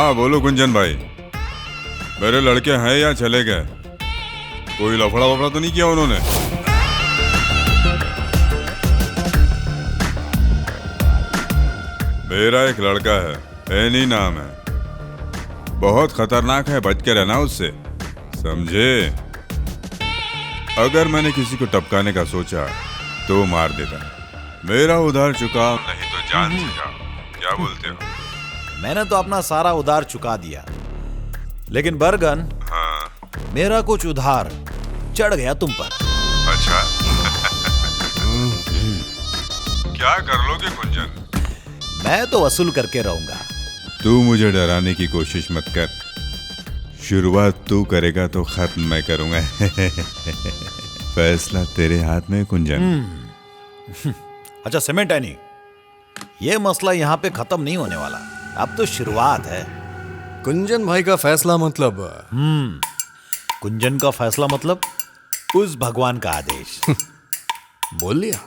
हाँ बोलो गुंजन भाई, मेरे लड़के हैं या चले गए? कोई लफड़ा वफड़ा तो नहीं किया उन्होंने? मेरा एक लड़का है, एनी नाम है, बहुत खतरनाक है, बच के रहना उससे, समझे? अगर मैंने किसी को टपकाने का सोचा तो मार देता। मेरा उधार चुकाओ नहीं तो जान से जाओ। क्या बोलते हो? मैंने तो अपना सारा उधार चुका दिया, लेकिन बर्गन, हाँ। मेरा कुछ उधार चढ़ गया तुम पर। अच्छा। क्या कर लोगे गुंजन? मैं तो वसूल करके रहूंगा। तू मुझे डराने की कोशिश मत कर, शुरुआत तू करेगा तो खत्म मैं करूंगा। फैसला तेरे हाथ में गुंजन। अच्छा सीमेंट एनी, ये मसला यहाँ पे खत्म नहीं होने वाला, अब तो शुरुआत है। कुंजन भाई का फैसला मतलब? कुंजन का फैसला मतलब उस भगवान का आदेश। बोल लिया।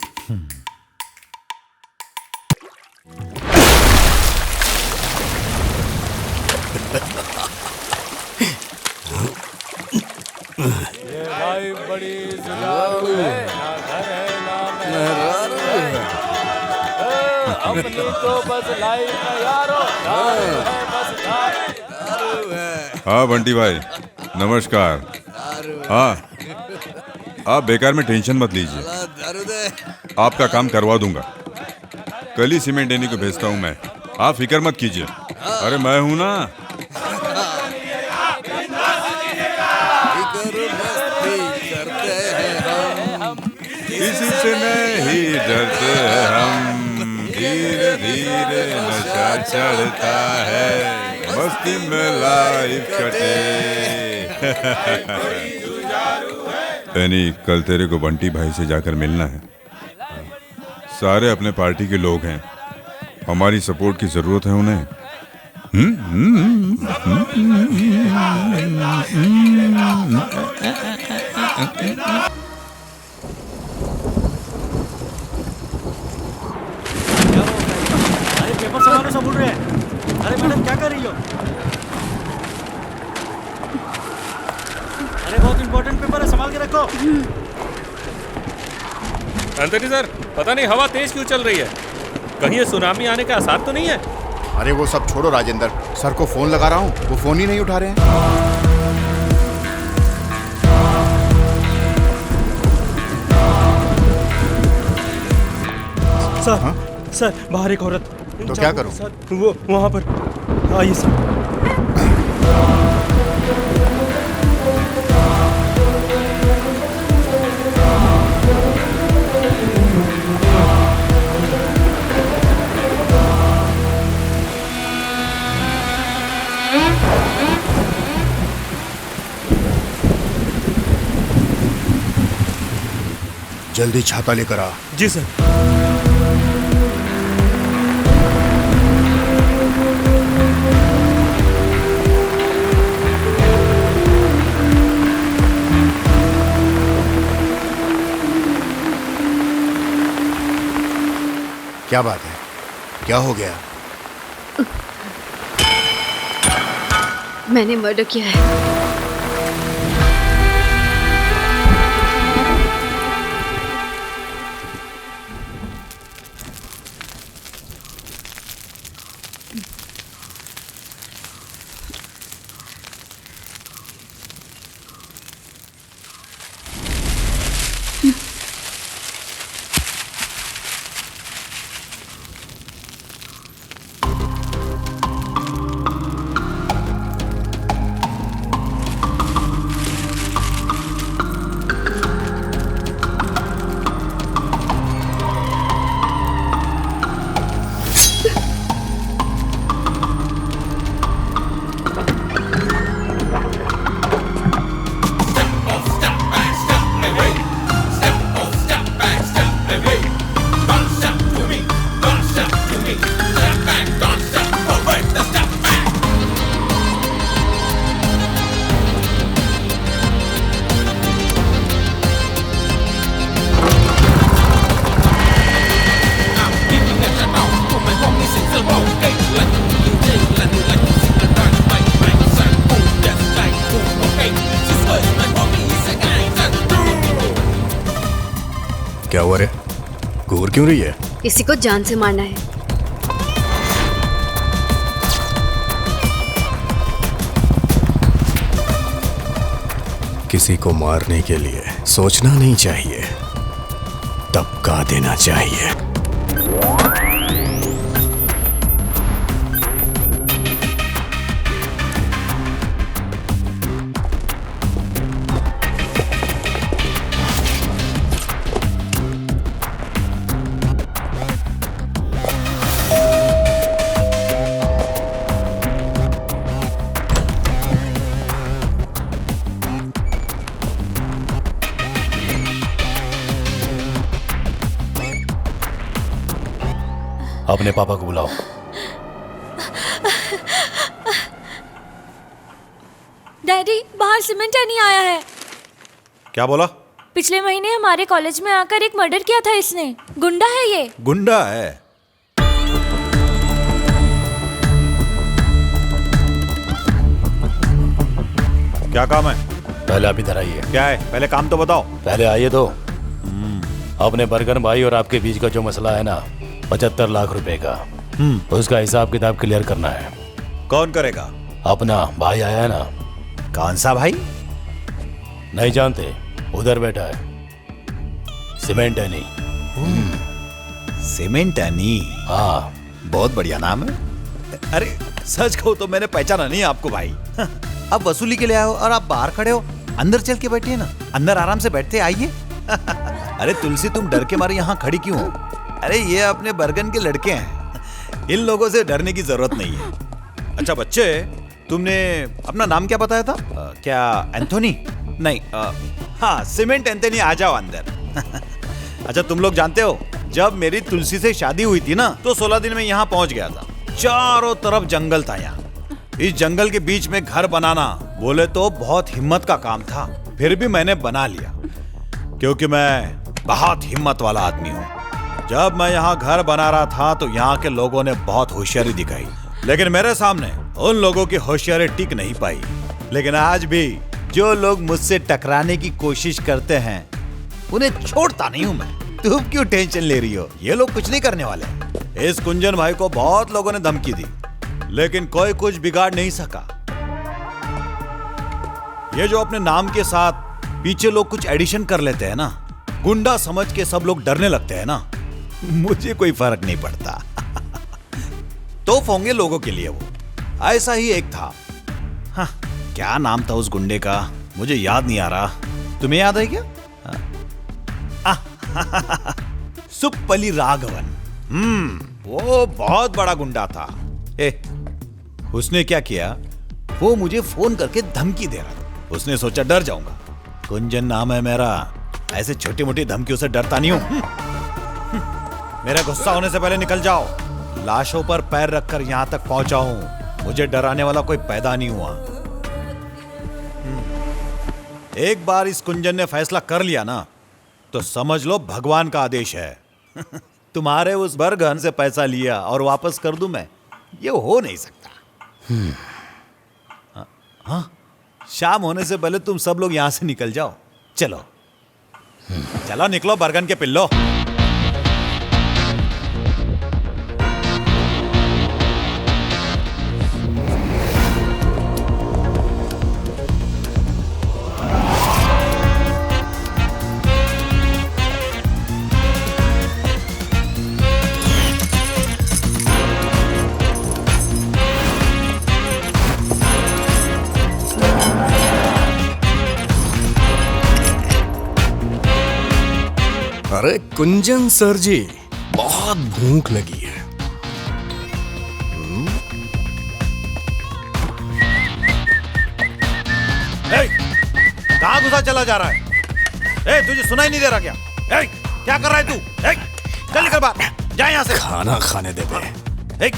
ये भाई बड़ी जुगाड़ू है, ना घर है ना मेहरारू है। अपनी तो बस लाइफ में यारो, दारू है बस दारू है। हाँ बंटी भाई नमस्कार। हाँ आप बेकार में टेंशन मत लीजिए, आपका काम करवा दूंगा। कल ही सीमेंट देने को भेजता हूँ मैं, आप फिक्र मत कीजिए। अरे मैं हूं ना। किसी से नहीं डरते हम, धीरे धीरे नशा चढ़ता है, मस्ती में लाइफ कटे। यानी कल तेरे को बंटी भाई से जाकर मिलना है। सारे अपने पार्टी के लोग हैं, हमारी सपोर्ट की जरूरत है उन्हें। अरे पेपर संभालो, सब उड़ रहे हैं। अरे मैडम क्या कर रही हो? अरे बहुत इंपॉर्टेंट पेपर है, संभाल के रखो। अंतरी सर, पता नहीं हवा तेज क्यों चल रही है, कहीं ये सुनामी आने का आसार तो नहीं है? अरे वो सब छोड़ो राजेंद्र, सर को फोन लगा रहा हूँ, वो फोन ही नहीं उठा रहे हैं। सर, हाँ? सर बाहर एक औरत। तो क्या करूं? सर वो वहाँ पर आइए सर। जल्दी छाता लेकर आ। जी सर। क्या बात है, क्या हो गया? मैंने मर्डर किया है। क्या हुआ रे? घूर क्यों रही है? किसी को जान से मारना है। किसी को मारने के लिए सोचना नहीं चाहिए, दबका देना चाहिए। अपने पापा को बुलाओ। डैडी, बाहर सीमेंट नहीं आया है। क्या बोला? पिछले महीने हमारे कॉलेज में आकर एक मर्डर किया था इसने। गुंडा है ये। गुंडा है? क्या काम है? पहले आप इधर आइए। क्या है? पहले काम तो बताओ। पहले आइए तो। अपने बर्गन भाई और आपके बीच का जो मसला है ना, 75 लाख रुपए का, उसका हिसाब किताब क्लियर करना है। कौन करेगा? अपना भाई आया है ना। कौन सा भाई? नहीं जानते? उधर बैठा है, सीमेंट है नहीं। Cement any? हाँ, बहुत बढ़िया नाम है। अरे सच कहूं तो मैंने पहचाना नहीं आपको भाई। अब वसूली के लिए आए हो और आप बाहर खड़े हो। अंदर चल के बैठिए ना, अंदर आराम से बैठते आइए। अरे तुलसी, तुम डर के मारे यहाँ खड़ी क्यों हो? अरे ये अपने बर्गन के लड़के हैं, इन लोगों से डरने की जरूरत नहीं है। अच्छा बच्चे, तुमने अपना नाम क्या बताया था? क्या एंथोनी? नहीं, हाँ सीमेंट एंथोनी, आ जाओ अंदर। अच्छा तुम लोग जानते हो, जब मेरी तुलसी से शादी हुई थी ना, तो 16 दिन में यहाँ पहुंच गया था। चारों तरफ जंगल था यहाँ। इस जंगल के बीच में घर बनाना बोले तो बहुत हिम्मत का काम था, फिर भी मैंने बना लिया क्योंकि मैं बहुत हिम्मत वाला आदमी हूँ। जब मैं यहाँ घर बना रहा था तो यहाँ के लोगों ने बहुत होशियारी दिखाई, लेकिन मेरे सामने उन लोगों की होशियारी टिक नहीं पाई। लेकिन आज भी जो लोग मुझसे टकराने की कोशिश करते हैं, उन्हें छोड़ता नहीं हूँ मैं। तुम क्यों टेंशन ले रही हो? ये लोग कुछ नहीं करने वाले। इस कुंजन भाई को बहुत लोगों ने धमकी दी, लेकिन कोई कुछ बिगाड़ नहीं सका। ये जो अपने नाम के साथ पीछे लोग कुछ एडिशन कर लेते हैं ना, गुंडा समझ के सब लोग डरने लगते हैं ना, मुझे कोई फर्क नहीं पड़ता। तो होंगे लोगों के लिए वो। ऐसा ही एक था। हाँ, क्या नाम था उस गुंडे का, मुझे याद नहीं आ रहा। तुम्हें याद है क्या? सुप्पली राघवन। वो बहुत बड़ा गुंडा था। उसने क्या किया, वो मुझे फोन करके धमकी दे रहा था। उसने सोचा डर जाऊंगा, कुंजन नाम है मेरा, ऐसे छोटी मोटी धमकियों से डरता नहीं हूं। मेरा गुस्सा होने से पहले निकल जाओ। लाशों पर पैर रखकर यहां तक पहुंचा हूं, मुझे डराने वाला कोई पैदा नहीं हुआ। एक बार इस कुंजन ने फैसला कर लिया ना, तो समझ लो भगवान का आदेश है। तुम्हारे उस बर्गन से पैसा लिया और वापस कर दूं मैं, ये हो नहीं सकता। हाँ, शाम होने से पहले तुम सब लोग यहां से निकल जाओ। चलो चलो निकलो बर्गन के पिल्लो। अरे कुंजन सर जी, बहुत भूख लगी है। कहां घुसा चला जा रहा है? तुझे सुनाई नहीं दे रहा क्या? क्या कर रहा है तू? चल निकल बाहर, जा यहां से। खाना खाने दे दे।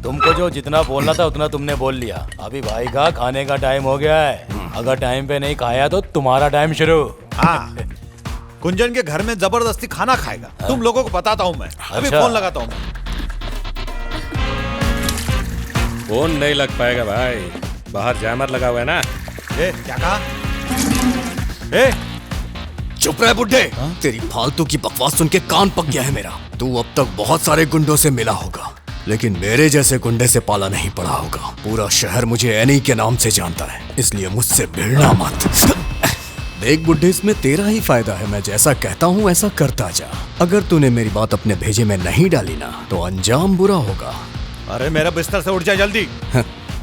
तुमको जो जितना बोलना था उतना तुमने बोल लिया। अभी भाई का खाने का टाइम हो गया है। अगर टाइम पे नहीं खाया तो तुम्हारा टाइम शुरू। हाँ, कुंजन के घर में जबरदस्ती खाना खाएगा। तुम लोगों को बताता हूँ मैं। अभी अच्छा। फोन लगाता हूँ। फोन नहीं लग पाएगा भाई, बाहर जैमर लगा हुआ है ना। क्या कहा? चुप रह बुड्ढे। तेरी फालतू की बकवास सुन के कान पक गया है मेरा। तू अब तक बहुत सारे गुंडों से मिला होगा, लेकिन मेरे जैसे गुंडे से पाला नहीं पड़ा होगा। पूरा शहर मुझे एनी के नाम से जानता है, इसलिए मुझसे भिड़ना मत। देख बुड्ढे, इसमें तेरा ही फायदा है। मैं जैसा कहता हूँ ऐसा करता जा। अगर तूने मेरी बात अपने भेजे में नहीं डाली ना तो अंजाम बुरा होगा। अरे मेरा बिस्तर से उठ जा जल्दी।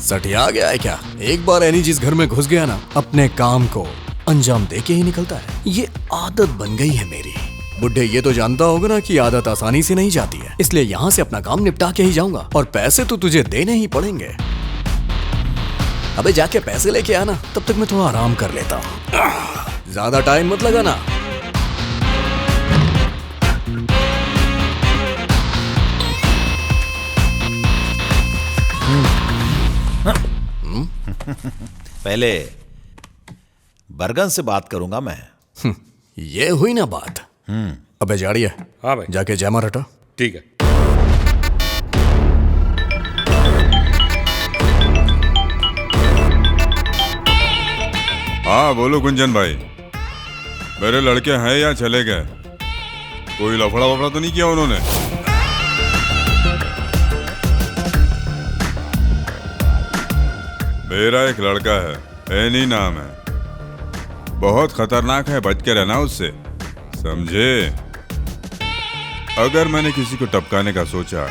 सटिया गया है क्या? एक बार एनी जिस घर में घुस गया ना, अपने काम को अंजाम दे के ही निकलता है। ये आदत बन गई है मेरी। बुड्ढे, ये तो जानता होगा ना कि आदत आसानी से नहीं जाती है, इसलिए यहाँ से अपना काम निपटा के ही जाऊंगा। और पैसे तो तुझे देने ही पड़ेंगे। अबे जाके पैसे लेके आना, तब तक मैं थोड़ा आराम कर लेता हूँ। ज्यादा टाइम मत लगाना। पहले बरगन से बात करूंगा मैं। ये हुई ना बात। अबे जाड़िया, हाँ भाई, जाके जैमर हटा। ठीक है। हाँ बोलो गुंजन भाई, मेरे लड़के हैं या चले गए? कोई लफड़ा वफड़ा तो नहीं किया उन्होंने? मेरा एक लड़का है, एनी नाम है, बहुत खतरनाक है, बच के रहना उससे, समझे? अगर मैंने किसी को टपकाने का सोचा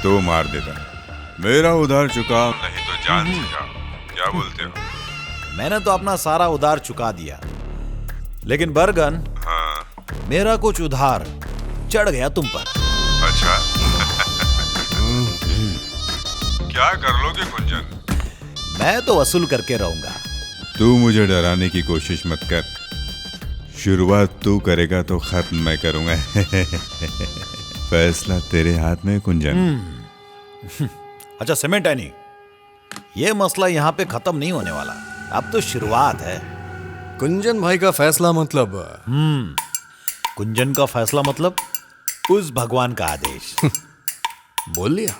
तो मार देता। मेरा उधार चुकाओ, नहीं तो जान से जाओ। क्या बोलते हो? मैंने तो अपना सारा उधार चुका दिया, लेकिन बरगन, हाँ। मेरा कुछ उधार चढ़ गया तुम पर। अच्छा। क्या कर लोगे गुंजन? मैं तो वसूल करके रहूंगा। तू मुझे डराने की कोशिश मत कर। शुरुआत तू करेगा तो खत्म मैं करूंगा। फैसला तेरे हाथ में गुंजन। अच्छा सीमेंट एनी, ये मसला यहाँ पे खत्म नहीं होने वाला, अब तो शुरुआत है। कुंजन भाई का फैसला मतलब? कुंजन का फैसला मतलब उस भगवान का आदेश। बोल लिया।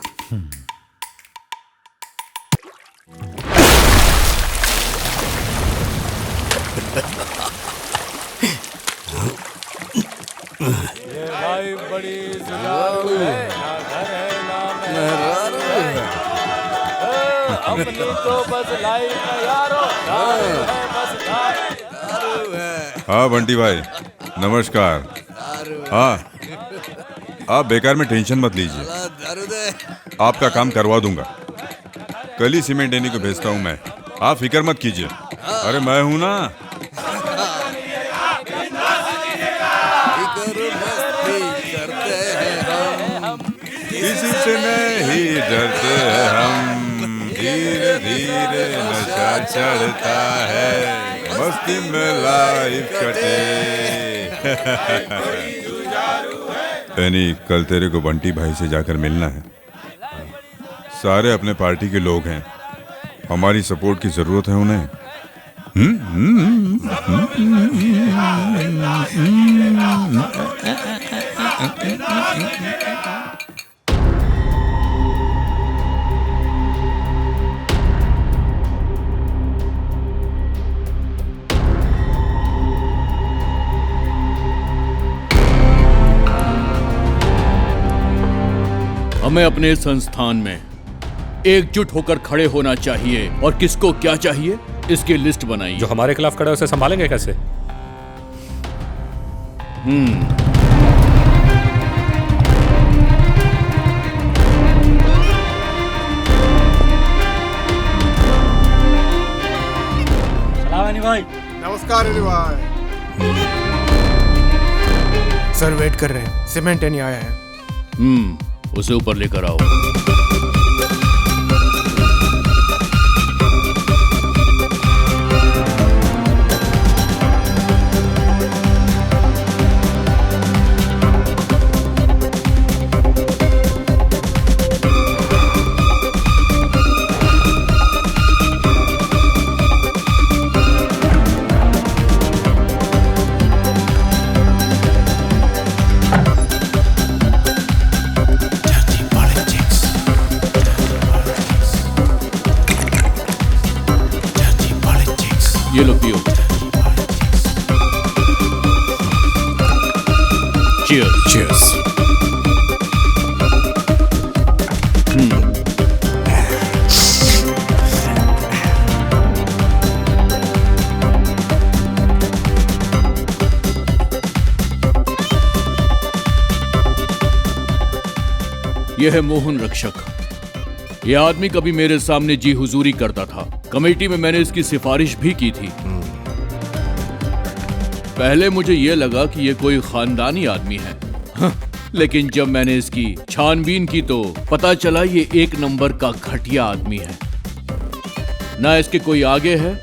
ये भाई बड़ी जुगाड़ू है, ना घर है ना मेहरारू है। अपनी तो बस लाइफ में यारो, दारू है बस दारू है। हाँ बंटी भाई नमस्कार। हाँ, आप बेकार में टेंशन मत लीजिए, आपका काम करवा दूंगा। कल ही सीमेंट देने को भेजता हूँ मैं, आप फिक्र मत कीजिए। अरे मैं हूं ना। किसी से नहीं डरते हम, धीरे धीरे नशा चढ़ता है, मस्ती में लाइफ कटे। यानी कल तेरे को बंटी भाई से जाकर मिलना है। सारे अपने पार्टी के लोग हैं, हमारी सपोर्ट की जरूरत है उन्हें। हमें अपने संस्थान में एकजुट होकर खड़े होना चाहिए और किसको क्या चाहिए इसकी लिस्ट बनाइए। जो हमारे खिलाफ खड़ा है उसे संभालेंगे कैसे? भाई नमस्कार अली भाई। सर वेट कर रहे हैं, सीमेंट नहीं आया है। उसे ऊपर लेकर आओ। चीयर्स। चीयर्स। यह है मोहन रक्षक। यह आदमी कभी मेरे सामने जी हुजूरी करता था। कमेटी में मैंने इसकी सिफारिश भी की थी। पहले मुझे यह लगा कि यह कोई खानदानी आदमी है, लेकिन जब मैंने इसकी छानबीन की तो पता चला ये एक नंबर का घटिया आदमी है। ना इसके कोई आगे है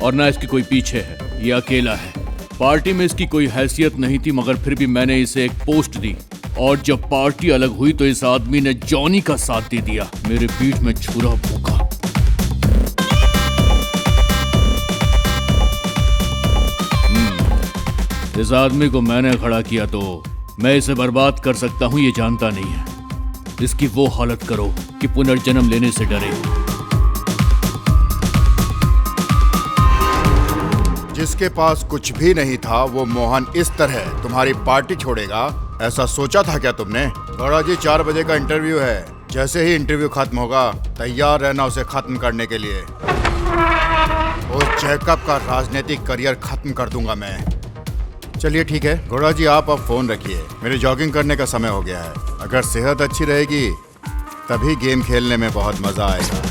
और ना इसके कोई पीछे है, ये अकेला है। पार्टी में इसकी कोई हैसियत नहीं थी, मगर फिर भी मैंने इसे एक पोस्ट दी और जब पार्टी अलग हुई तो इस आदमी ने जॉनी का साथ दे दिया। मेरे पीठ में छुरा भूखा। इस आदमी को मैंने खड़ा किया तो मैं इसे बर्बाद कर सकता हूं, ये जानता नहीं है। इसकी वो हालत करो कि पुनर्जन्म लेने से डरे। जिसके पास कुछ भी नहीं था वो मोहन इस तरह तुम्हारी पार्टी छोड़ेगा, ऐसा सोचा था क्या तुमने? गौड़ा जी 4 बजे का इंटरव्यू है। जैसे ही इंटरव्यू खत्म होगा तैयार रहना उसे खत्म करने के लिए। उस जैकब का राजनीतिक करियर खत्म कर दूंगा मैं। चलिए ठीक है गौड़ा जी, आप अब फोन रखिए, मेरे जॉगिंग करने का समय हो गया है। अगर सेहत अच्छी रहेगी तभी गेम खेलने में बहुत मजा आएगा।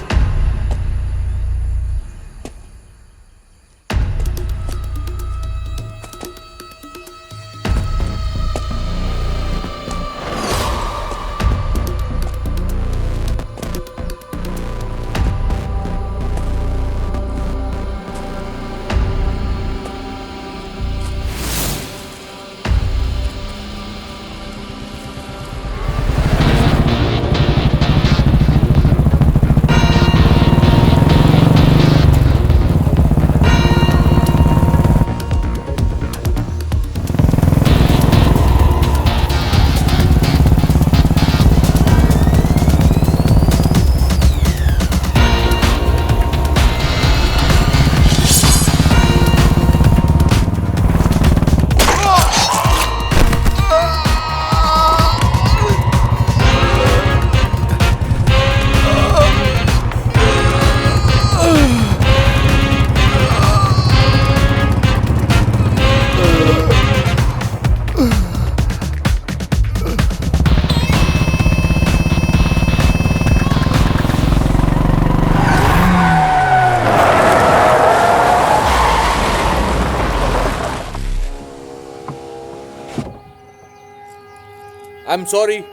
I'm sorry.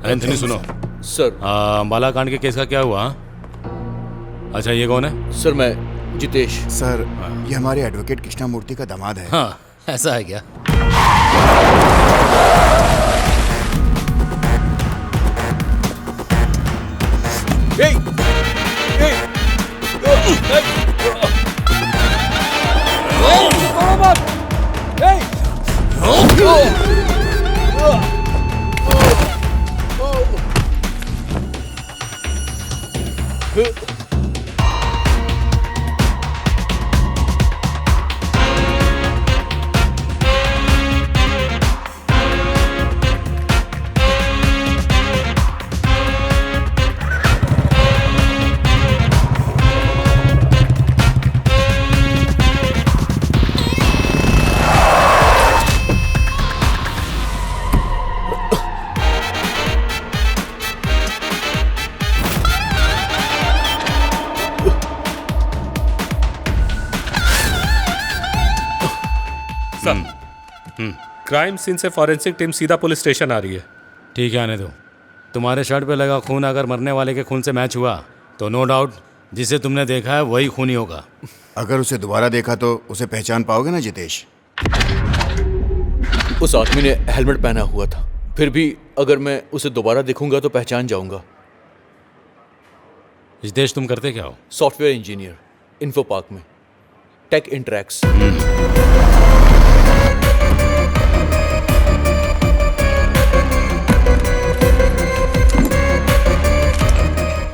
एंथनी सुनो सर। बालाकांड के केस का क्या हुआ? अच्छा ये कौन है? सर मैं जितेश। सर ये हमारे एडवोकेट कृष्णामूर्ति का दामाद है। हाँ ऐसा है क्या? क्राइम सीन से फॉरेंसिक टीम सीधा पुलिस स्टेशन आ रही है। ठीक है आने दो। तुम्हारे शर्ट पे लगा खून अगर मरने वाले के खून से मैच हुआ तो नो डाउट जिसे तुमने देखा है वही खूनी होगा। अगर उसे दोबारा देखा तो उसे पहचान पाओगे ना जितेश? उस आदमी ने हेलमेट पहना हुआ था, फिर भी अगर मैं उसे दोबारा देखूंगा तो पहचान जाऊंगा। जितेश, तुम करते क्या हो? सॉफ्टवेयर इंजीनियर, इन्फो पार्क में, टेक इंटरैक्स।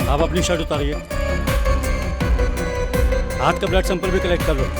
आप अपनी शर्ट उतारिए, हाथ का ब्लड सैंपल भी कलेक्ट कर लो।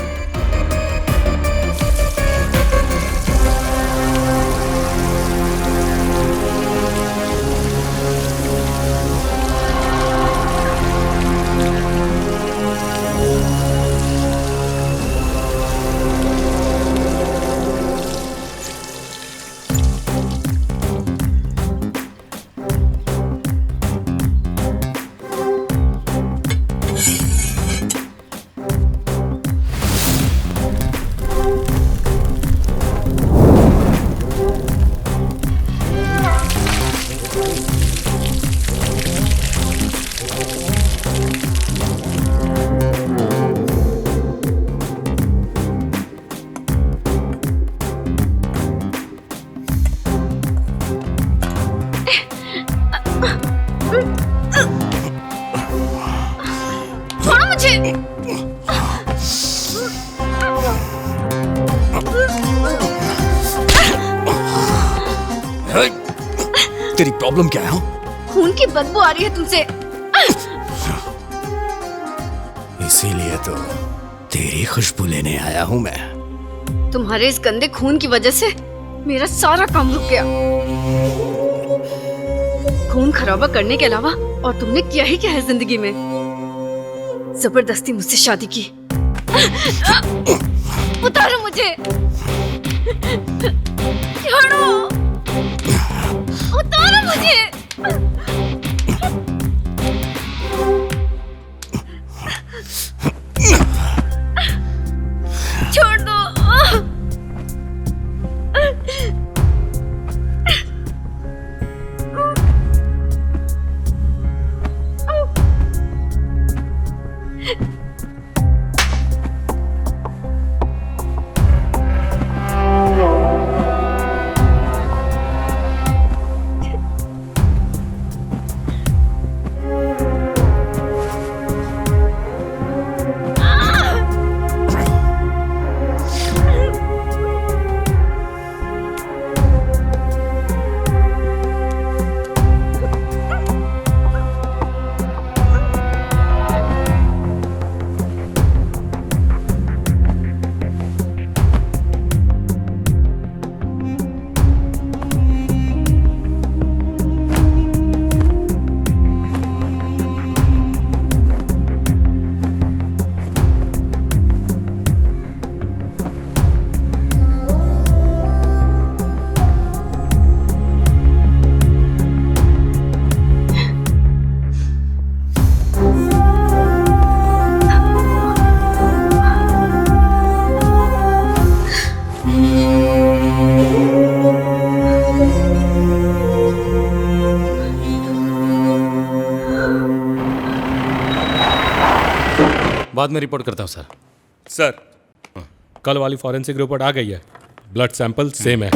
छोड़ो मुझे। तेरी प्रॉब्लम क्या है? खून की बदबू आ रही है तुमसे। इसीलिए तो तेरी खुशबू लेने आया हूं मैं। तुम्हारे इस गंदे खून की वजह से मेरा सारा काम रुक गया। खून खराबा करने के अलावा और तुमने किया ही क्या है जिंदगी में? जबरदस्ती मुझसे शादी की। उतारो मुझे, छोड़ो, उतारो मुझे। छोड़ दो। बाद में रिपोर्ट करता हूँ सर। सर, कल वाली फॉरेंसिक रिपोर्ट आ गई है, ब्लड सैंपल सेम है।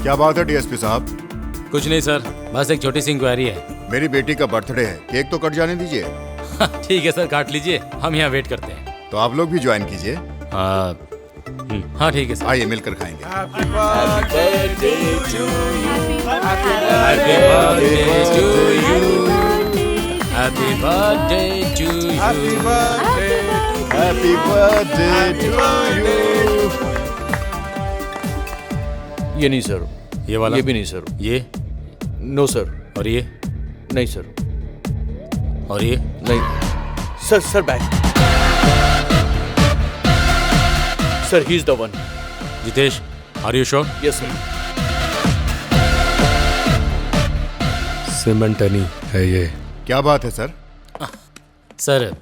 क्या बात है डीएसपी साहब? कुछ नहीं सर, बस एक छोटी सी इंक्वायरी है। मेरी बेटी का बर्थडे है, केक तो कट जाने दीजिए। ठीक है सर, काट लीजिए, हम यहाँ वेट करते हैं। तो आप लोग भी ज्वाइन कीजिए। हाँ ठीक है सर, आइए मिलकर खाएंगे। Happy birthday to you, happy birthday to you, happy birthday to you, happy birthday to you. ये नहीं सर, ये वाला, ये भी नहीं सर, ये नो सर, और ये नहीं सर। और ये नहीं sir bag sir he is the one. Jitesh, are you sure? Yes sir. सिमंटनी है ये। क्या बात है सर? सर,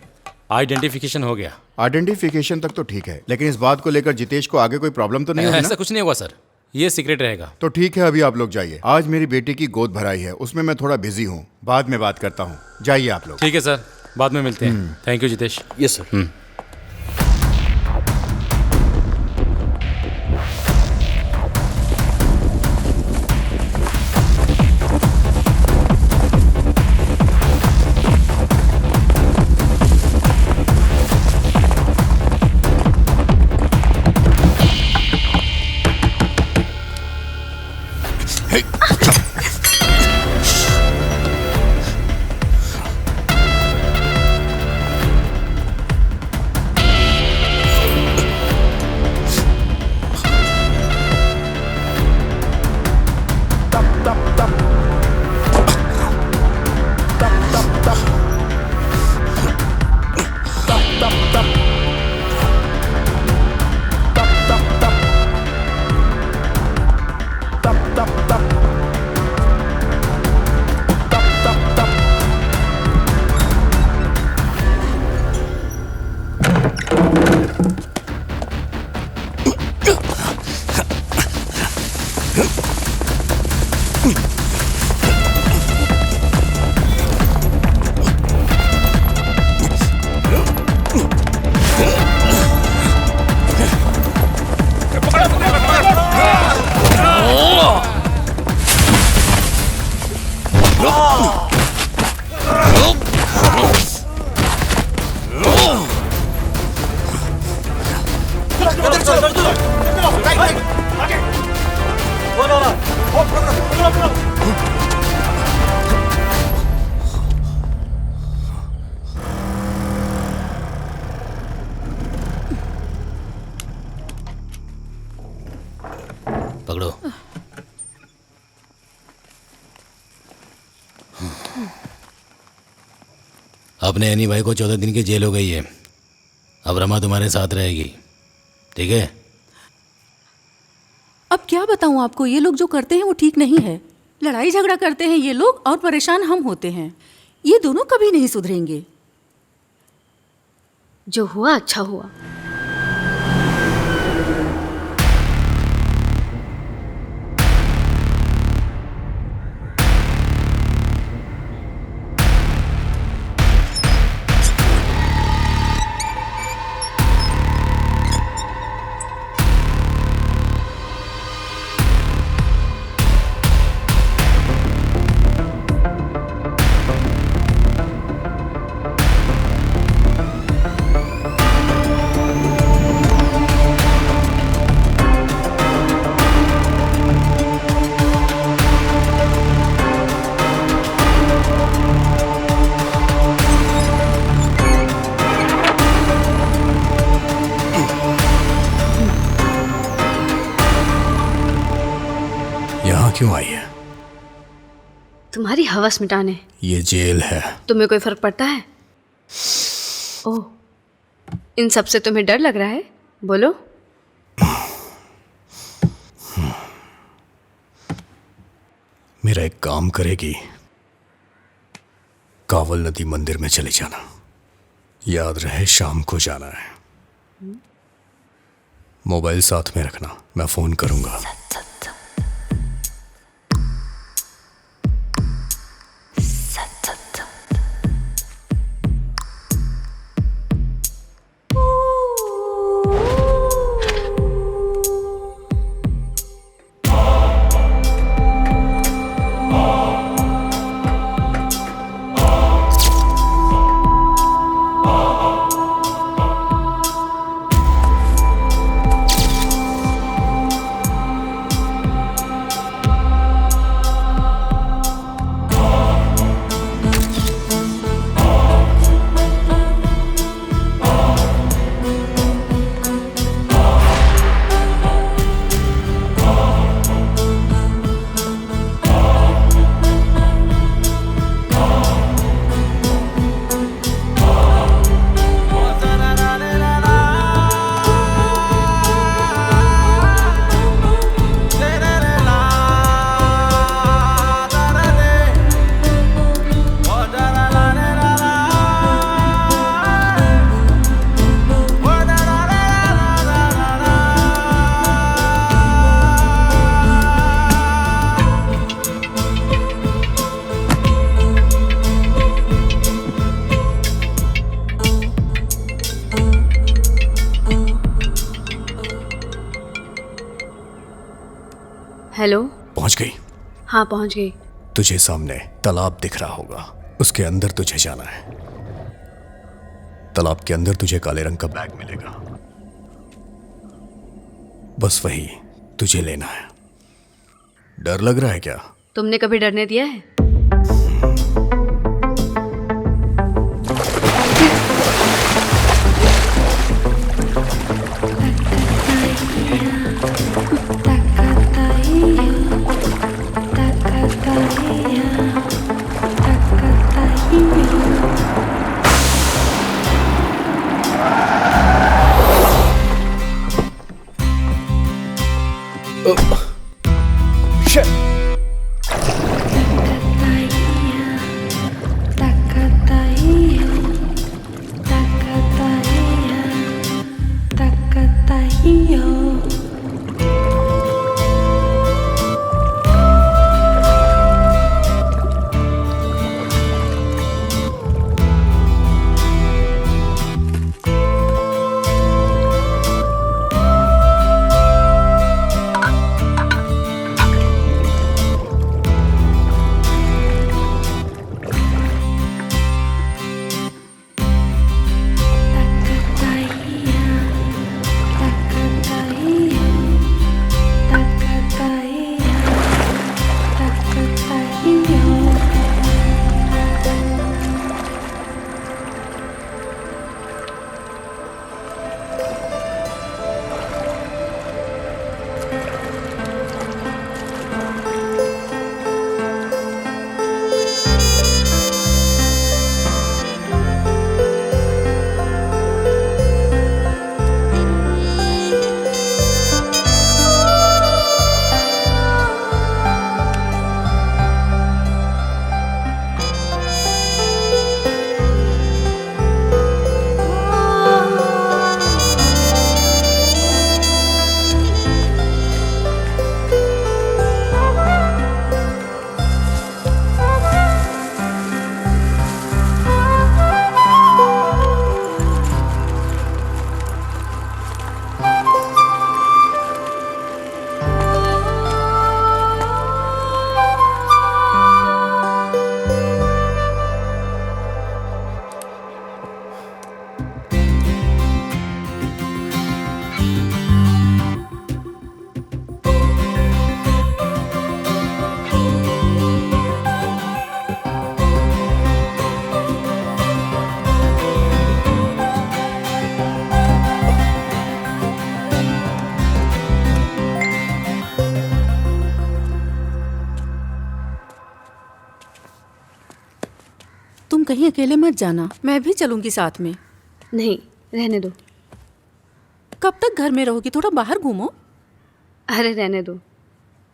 आइडेंटिफिकेशन हो गया। आइडेंटिफिकेशन तक तो ठीक है, लेकिन इस बात को लेकर जितेश को आगे कोई प्रॉब्लम तो नहीं होगी ना? ऐसा कुछ नहीं होगा सर, ये सीक्रेट रहेगा। तो ठीक है, अभी आप लोग जाइए। आज मेरी बेटी की गोद भराई है, उसमें मैं थोड़ा बिजी हूँ, बाद में बात करता हूँ। जाइए आप लोग। ठीक है सर, बाद में मिलते हैं। Thank you Jitesh. Yes sir. पकड़ो। अपने एनी भाई को 14 दिन की जेल हो गई है। अब रमा तुम्हारे साथ रहेगी, ठीक है? अब क्या बताऊं आपको, ये लोग जो करते हैं वो ठीक नहीं है। लड़ाई झगड़ा करते हैं ये लोग और परेशान हम होते हैं। ये दोनों कभी नहीं सुधरेंगे। जो हुआ अच्छा हुआ। क्यों आई है? तुम्हारी हवस मिटाने। ये जेल है। तुम्हें कोई फर्क पड़ता है? ओह, इन सब से तुम्हें डर लग रहा है? बोलो। मेरा एक काम करेगी, कावल नदी मंदिर में चले जाना। याद रहे शाम को जाना है। मोबाइल साथ में रखना, मैं फोन करूंगा। हेलो। पहुंच गई? हाँ पहुंच गई। तुझे सामने तालाब दिख रहा होगा, उसके अंदर तुझे जाना है। तालाब के अंदर तुझे काले रंग का बैग मिलेगा, बस वही तुझे लेना है। डर लग रहा है क्या? तुमने कभी डरने दिया है? तुम कहीं अकेले मत जाना, मैं भी चलूंगी साथ में। नहीं, रहने दो। कब तक घर में रहोगी? थोड़ा बाहर घूमो। अरे रहने दो,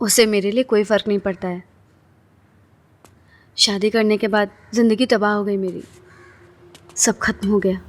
उससे मेरे लिए कोई फर्क नहीं पड़ता है। शादी करने के बाद जिंदगी तबाह हो गई मेरी, सब खत्म हो गया।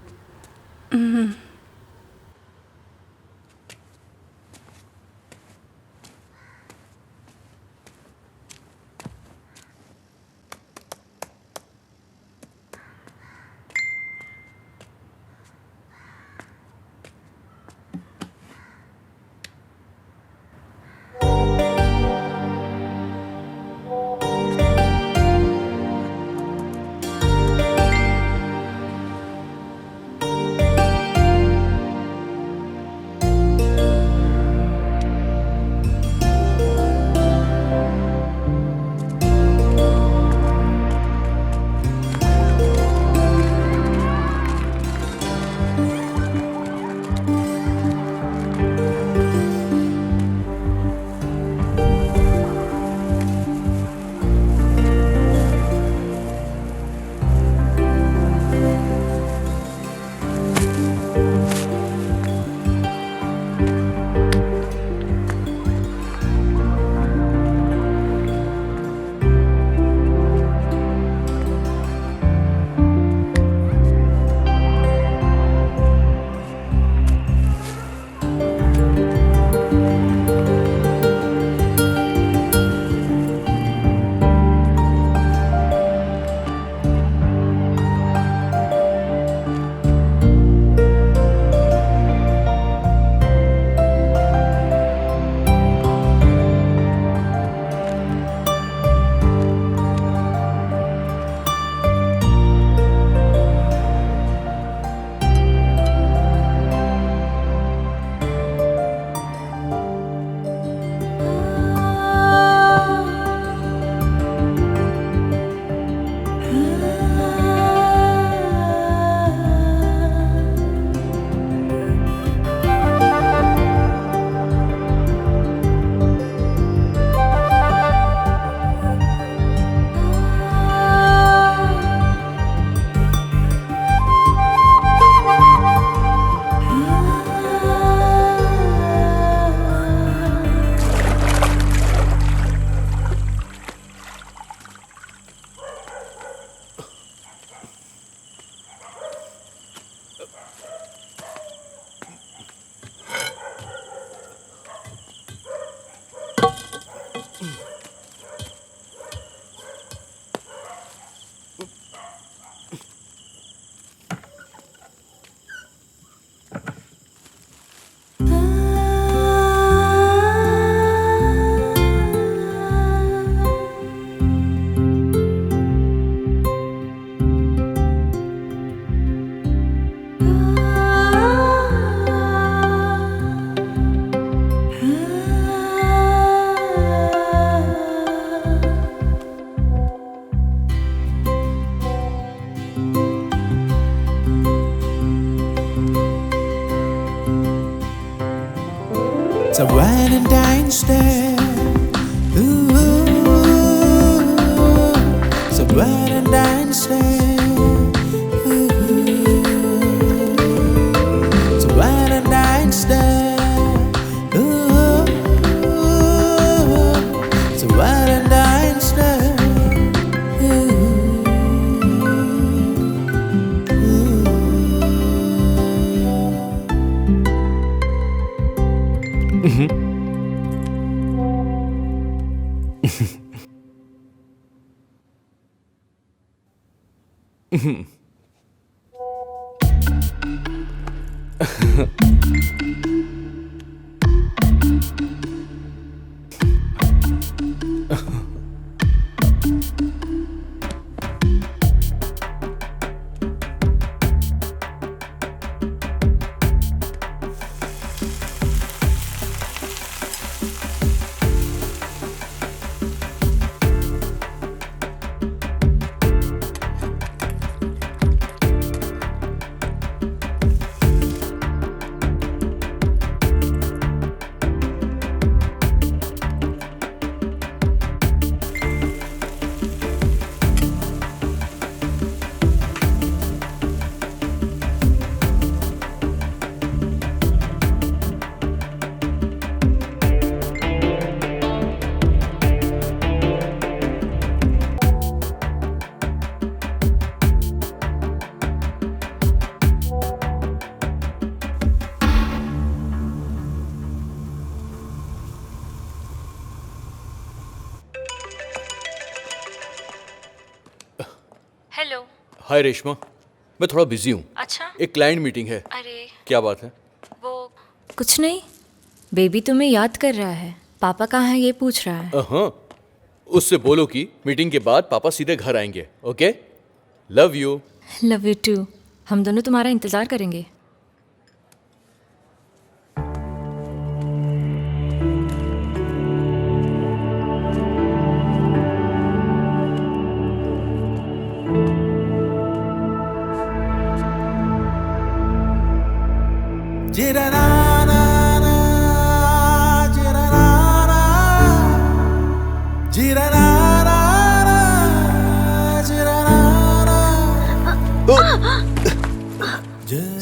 a Valentine's Day. Ooh, it's a Valentine's Day. Ooh, it's a Valentine's Day. Ooh, it's a Valentine's Day. Hello. Hi Reshma, मैं थोड़ा बिजी हूँ। अच्छा। एक क्लाइंट मीटिंग है। अरे क्या बात है? वो कुछ नहीं, बेबी तुम्हें याद कर रहा है। पापा कहाँ है ये पूछ रहा है। हाँ, उससे बोलो कि मीटिंग के बाद पापा सीधे घर आएंगे। Okay, love you. Love you too. हम दोनों तुम्हारा इंतजार करेंगे।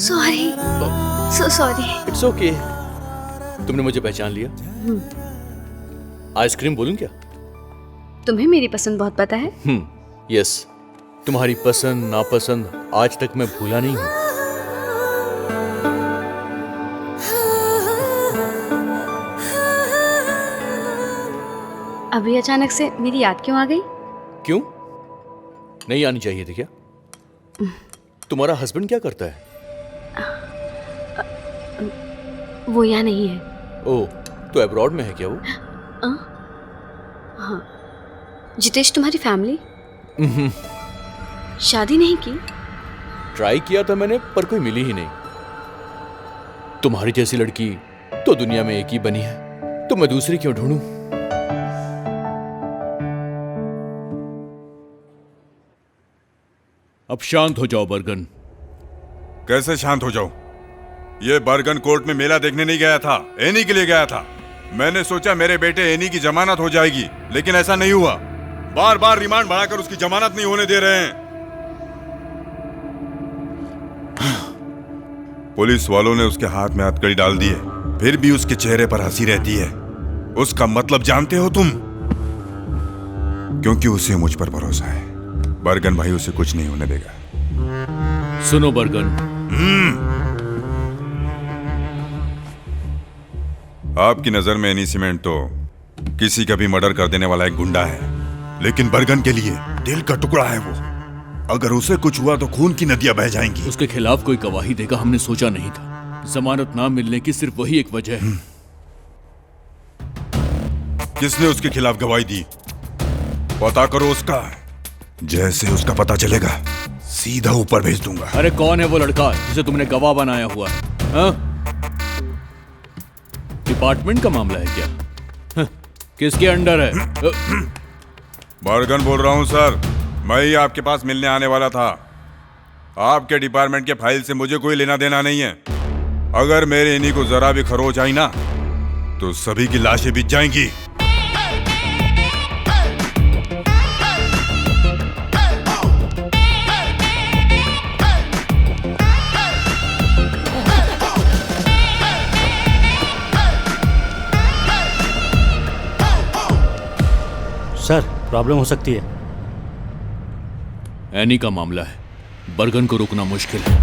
Sorry, so sorry. It's okay. तुमने मुझे पहचान लिया। आइसक्रीम बोलूं क्या? तुम्हें मेरी पसंद बहुत पता है। यस, तुम्हारी पसंद नापसंद आज तक मैं भूला नहीं हूं। अभी अचानक से मेरी याद क्यों आ गई? क्यों? नहीं आनी चाहिए थी क्या? तुम्हारा हस्बैंड क्या करता है? वो यहाँ नहीं है। ओह, तो अब्रॉड में है क्या वो? हाँ। जितेश, तुम्हारी फैमिली शादी नहीं की? ट्राई किया था मैंने, पर कोई मिली ही नहीं। तुम्हारी जैसी लड़की तो दुनिया में एक ही बनी है, तो मैं दूसरी क्यों ढूंढूं? अब शांत हो जाओ बर्गन। कैसे शांत हो जाऊं? ये बर्गन कोर्ट में मेला देखने नहीं गया था, एनी के लिए गया था। मैंने सोचा मेरे बेटे एनी की जमानत हो जाएगी, लेकिन ऐसा नहीं हुआ। बार बार रिमांड बढ़ाकर उसकी जमानत नहीं होने दे रहे हैं। पुलिस वालों ने उसके हाथ में हथकड़ी डाल दी है, फिर भी उसके चेहरे पर हंसी रहती है। उसका मतलब जानते हो तुम? क्योंकि उसे मुझ पर भरोसा है। बर्गन भाई उसे कुछ नहीं होने देगा। सुनो बर्गन, आपकी नजर में एनी सीमेंट तो किसी का भी मर्डर कर देने वाला एक गुंडा है, लेकिन बर्गन के लिए दिल का टुकड़ा है वो। अगर उसे कुछ हुआ तो खून की नदियां बह जाएंगी। उसके खिलाफ कोई गवाही देगा हमने सोचा नहीं था। जमानत ना मिलने की सिर्फ वही एक वजह है। किसने उसके खिलाफ गवाही दी? पता करो उसका। जैसे उसका पता चलेगा सीधा ऊपर भेज दूंगा। अरे कौन है वो लड़का जिसे तुमने गवाह बनाया हुआ है? डिपार्टमेंट का मामला है क्या? किसके अंडर है? बर्गन बोल रहा हूं सर, मैं ही आपके पास मिलने आने वाला था। आपके डिपार्टमेंट के फाइल से मुझे कोई लेना देना नहीं है। अगर मेरे इन्हीं को जरा भी खरोच आई ना तो सभी की लाशें बिछ जाएंगी। सर, प्रॉब्लम हो सकती है। एनी का मामला है, बर्गन को रोकना मुश्किल है।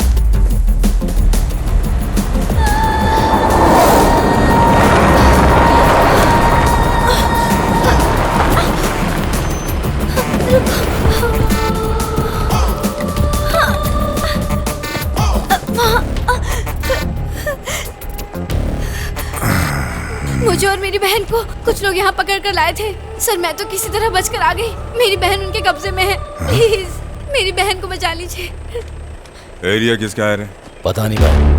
मुझे और मेरी बहन को कुछ लोग यहाँ पकड़ कर लाए थे। सर, मैं तो किसी तरह बचकर आ गई। मेरी बहन उनके कब्जे में है। प्लीज मेरी बहन को बचा लीजिए। एरिया किसका है? पता नहीं भाई।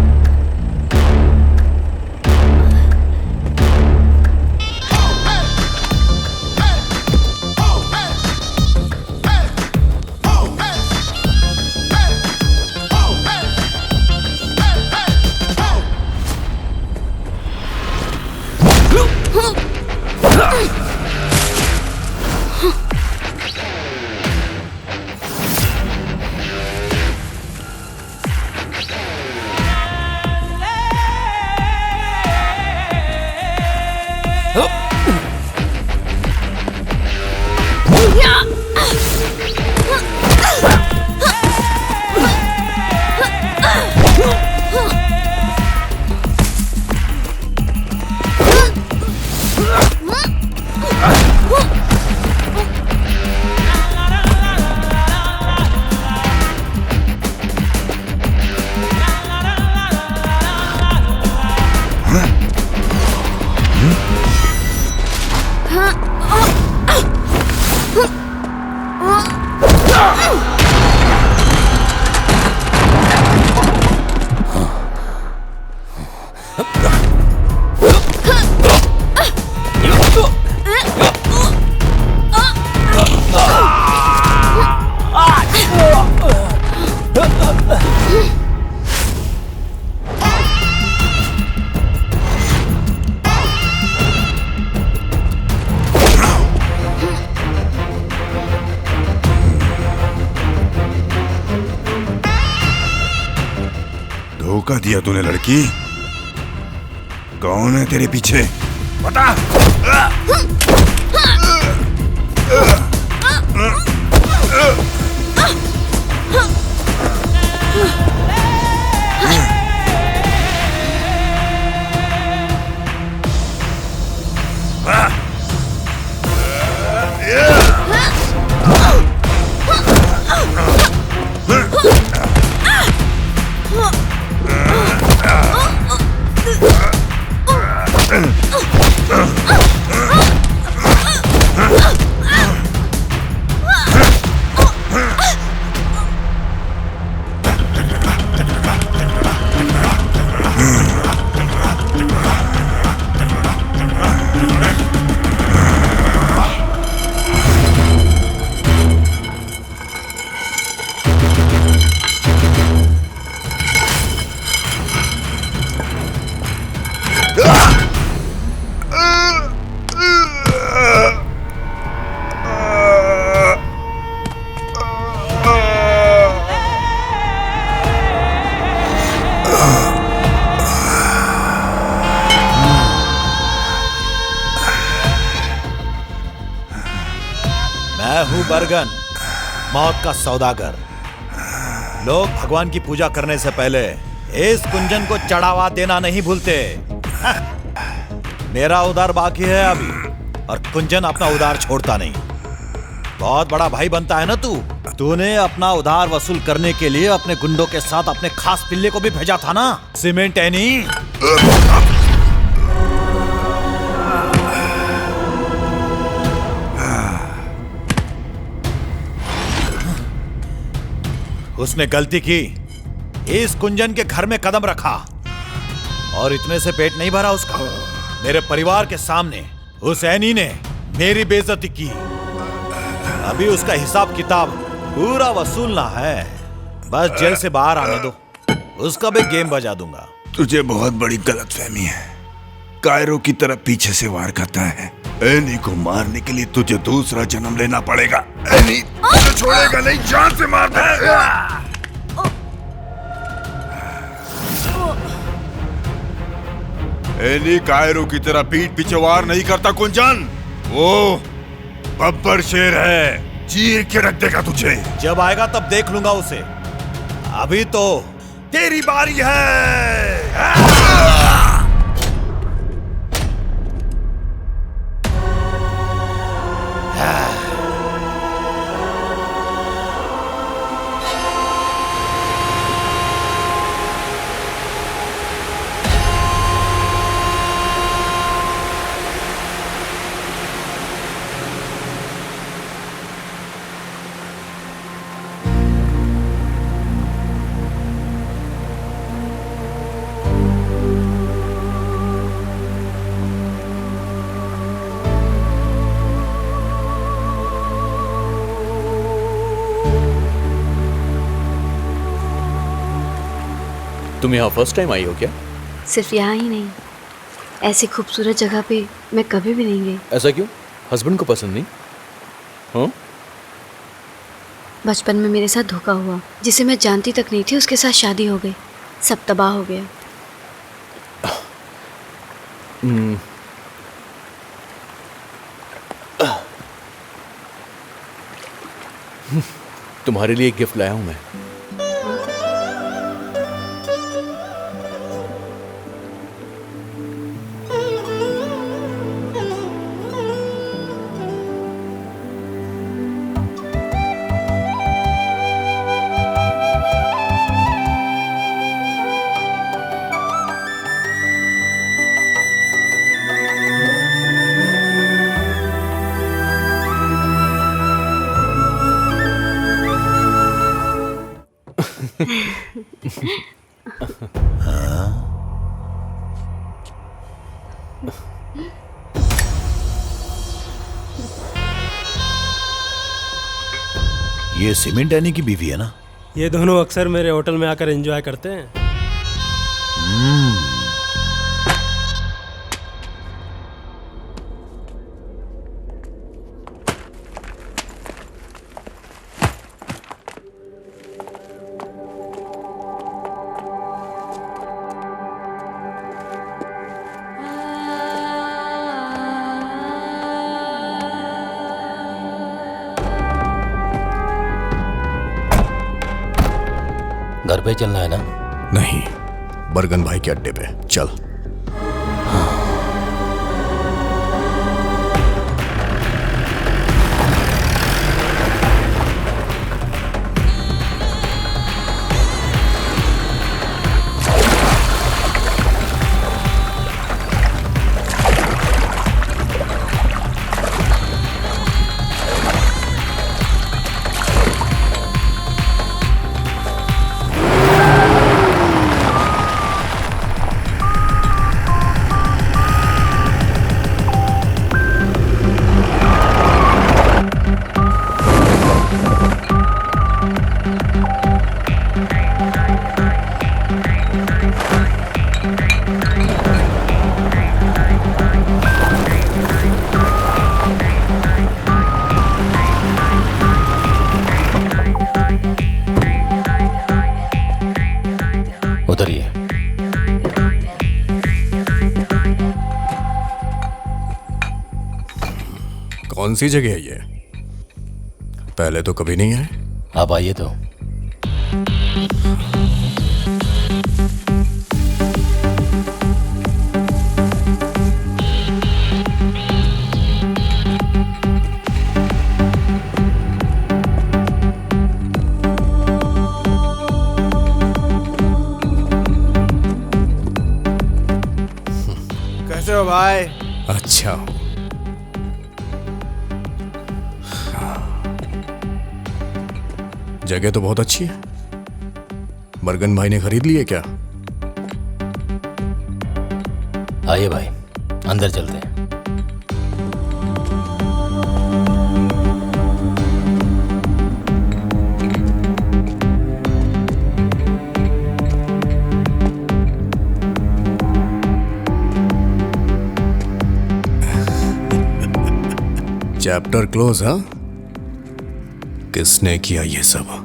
धोखा दिया तूने लड़की। कौन है तेरे पीछे? बता। मैं हूं बर्गन, मौत का सौदागर। लोग भगवान की पूजा करने से पहले इस कुंजन को चढ़ावा देना नहीं भूलते। मेरा उधार बाकी है अभी, और कुंजन अपना उधार छोड़ता नहीं। बहुत बड़ा भाई बनता है ना तू। तूने अपना उधार वसूल करने के लिए अपने गुंडों के साथ अपने खास पिल्ले को भी भेजा था ना, सीमेंट एनी। उसने गलती की, इस कुंजन के घर में कदम रखा, और इतने से पेट नहीं भरा उसका। मेरे परिवार के सामने उस एनी ने मेरी बेइज्जती की। अभी उसका हिसाब किताब पूरा वसूलना है। बस जेल से बाहर आने दो, उसका भी गेम बजा दूंगा। तुझे बहुत बड़ी गलतफहमी है। कायरो की तरह पीछे से वार करता है। एनी को मारने के लिए तुझे दूसरा जन्म लेना पड़ेगा। एनी तुझे छोड़ेगा नहीं, जान से मार देगा। एनी कायरो की तरह पीठ पीछे वार नहीं करता कुंजन। वो बब्बर शेर है, चीर के रख देगा तुझे। जब आएगा तब देख लूंगा उसे, अभी तो तेरी बारी है। तुम यहाँ फर्स्ट टाइम आई हो क्या? सिर्फ यहाँ ही नहीं, ऐसी खूबसूरत जगह पे मैं कभी भी नहीं गई। ऐसा क्यों? हस्बैंड को पसंद नहीं? हाँ? बचपन में मेरे साथ धोखा हुआ, जिसे मैं जानती तक नहीं थी, उसके साथ शादी हो गई, सब तबाह हो गया। तुम्हारे लिए एक गिफ्ट लाया हूं मैं। ये सीमेंट डैनी की बीवी है ना? ये दोनों अक्सर मेरे होटल में आकर एंजॉय करते हैं। घर पे चलना है ना? नहीं, बरगन भाई के अड्डे पे चल। उतरिए। कौन सी जगह है ये? पहले तो कभी नहीं आए। आप आइए तो। कैसे हो भाई? अच्छा हो। जगह तो बहुत अच्छी है। बरगन भाई ने खरीद ली है क्या? आइए भाई, अंदर चलते हैं। चैप्टर क्लोज, हाँ? किसने किया ये सब?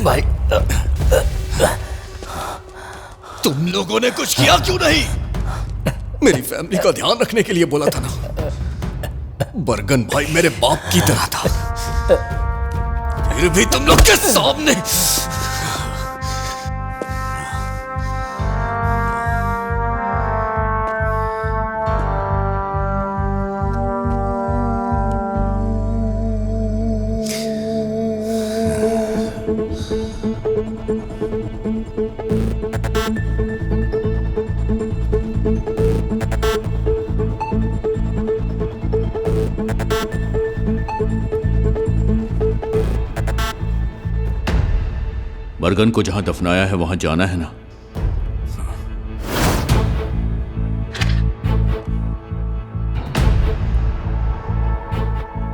भाई, तुम लोगों ने कुछ किया क्यों नहीं? मेरी फैमिली का ध्यान रखने के लिए बोला था ना। बरगन भाई मेरे बाप की तरह था, फिर भी तुम लोग के सामने। बरगन को जहां दफनाया है वहां जाना है ना?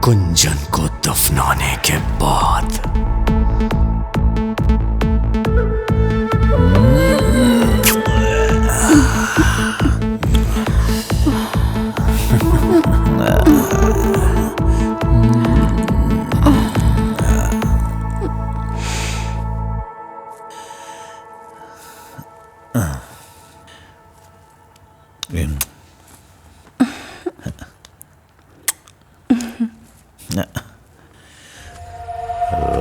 कुंजन को दफनाने के बाद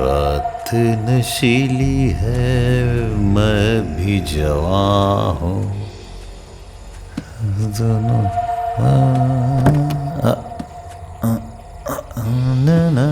रात नशीली है, मैं भी जवां हूँ, दोनों ना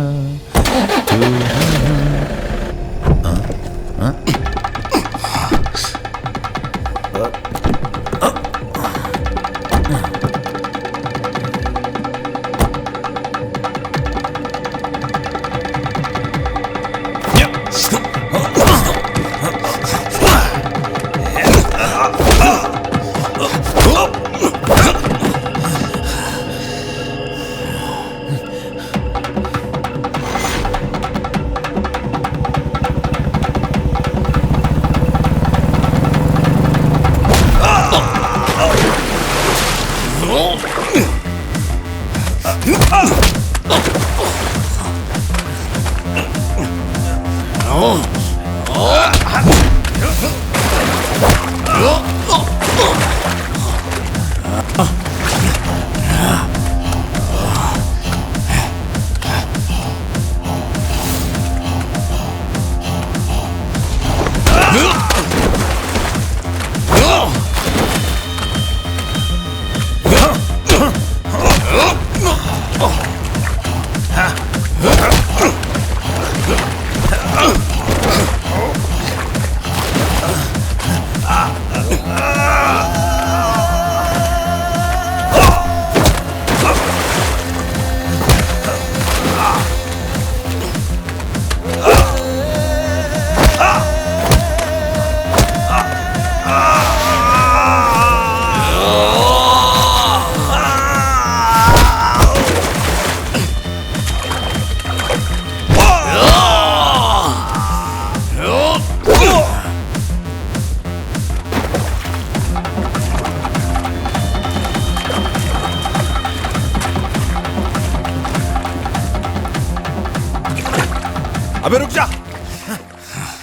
अबे रुक जा,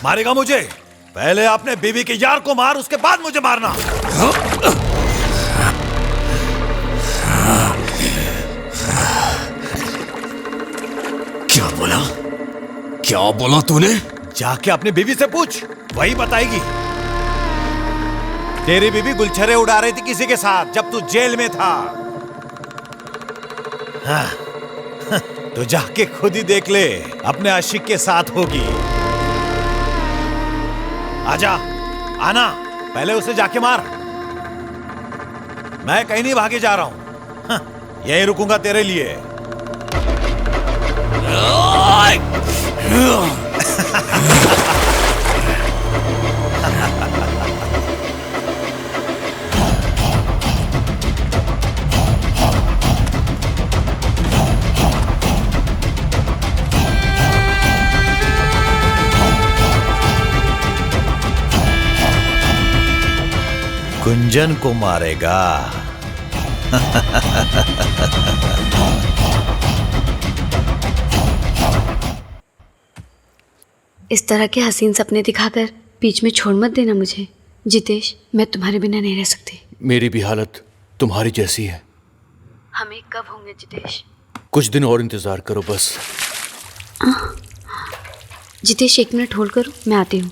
मारेगा मुझे? पहले आपने बीवी के यार को मार, उसके बाद मुझे मारना। क्या बोला? क्या बोला तूने? जाके अपनी बीवी से पूछ, वही बताएगी। तेरी बीवी गुलछरे उड़ा रही थी किसी के साथ जब तू जेल में था। हाँ। तो जाके खुद ही देख ले, अपने आशिक के साथ होगी। आजा, आना, पहले उसे जाके मार। मैं कहीं नहीं भागे जा रहा हूं, यहीं रुकूंगा तेरे लिए। गुंजन को मारेगा। इस तरह के हसीन सपने दिखाकर बीच में छोड़ मत देना मुझे जितेश। मैं तुम्हारे बिना नहीं रह सकती। मेरी भी हालत तुम्हारी जैसी है। हम एक कब होंगे जितेश? कुछ दिन और इंतजार करो बस। जितेश 1 मिनट होल्ड करो, मैं आती हूँ।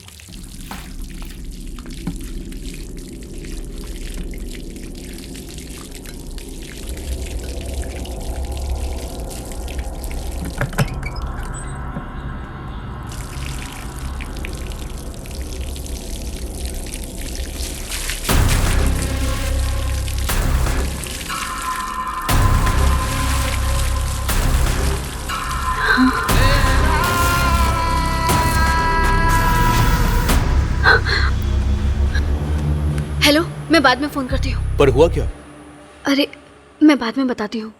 हेलो, मैं बाद में फोन करती हूँ। पर हुआ क्या? अरे मैं बाद में बताती हूँ।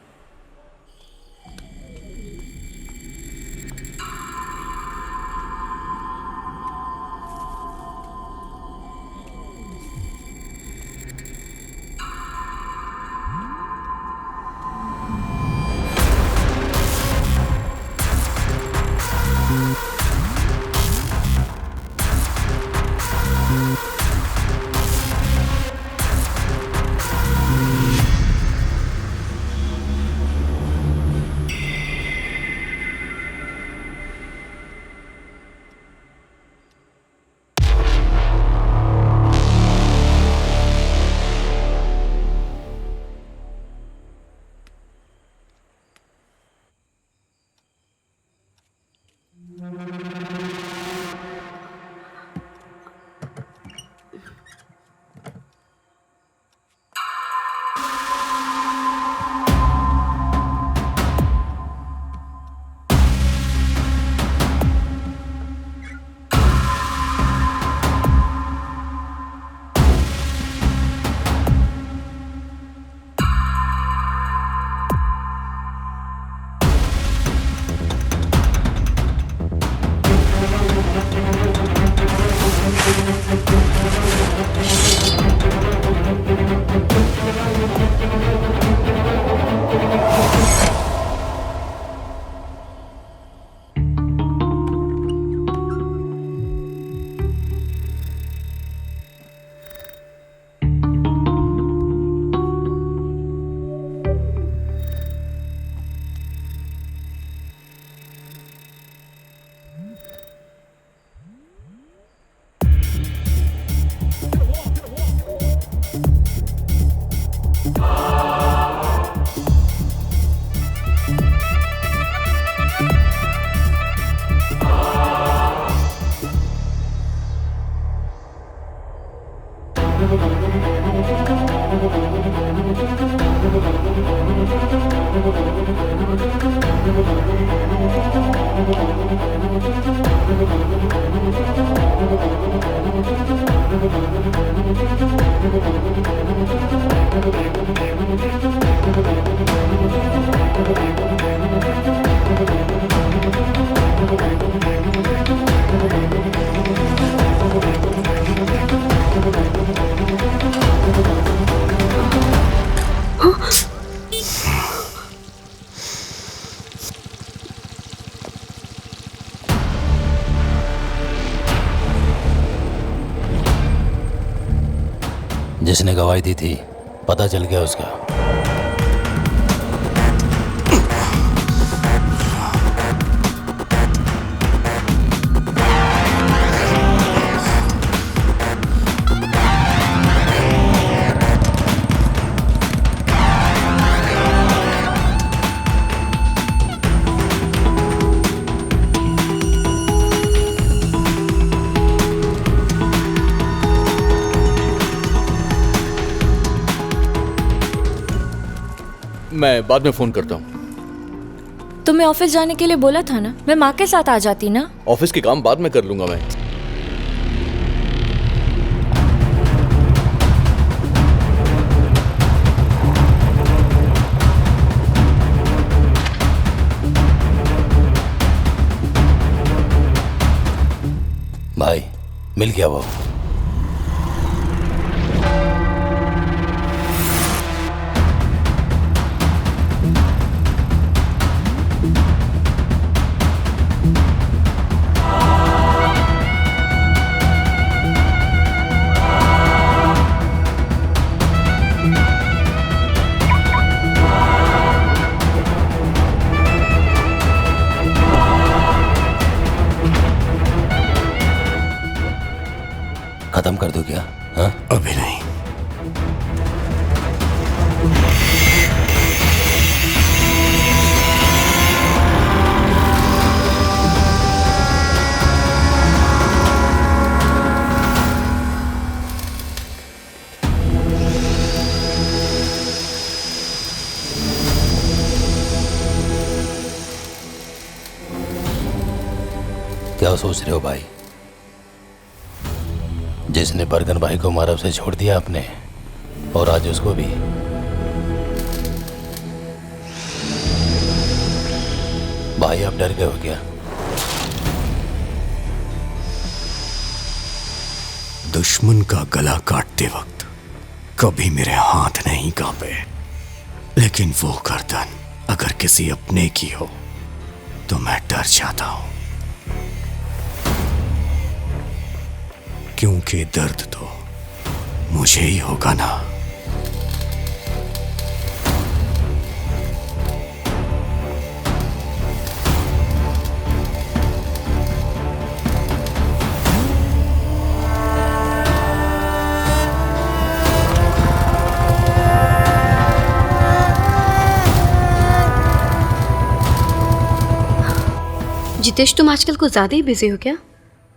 जिसने गवाही दी थी पता चल गया उसका। मैं बाद में फोन करता हूँ। तुम्हें ऑफिस जाने के लिए बोला था ना, मैं माँ के साथ आ जाती ना। ऑफिस के काम बाद में कर लूंगा मैं। भाई मिल गया वो। खत्म कर दो क्या? हाँ? अभी नहीं। क्या सोच रहे हो भाई? जिसने बरगन भाई को मारा उसे छोड़ दिया आपने, और आज उसको भी। भाई आप डर गए हो क्या? दुश्मन का गला काटते वक्त कभी मेरे हाथ नहीं कांपे, लेकिन वो गर्दन अगर किसी अपने की हो तो मैं डर जाता हूं, क्योंकि दर्द तो मुझे ही होगा ना। जितेश, तुम आजकल कुछ ज्यादा ही बिजी हो क्या?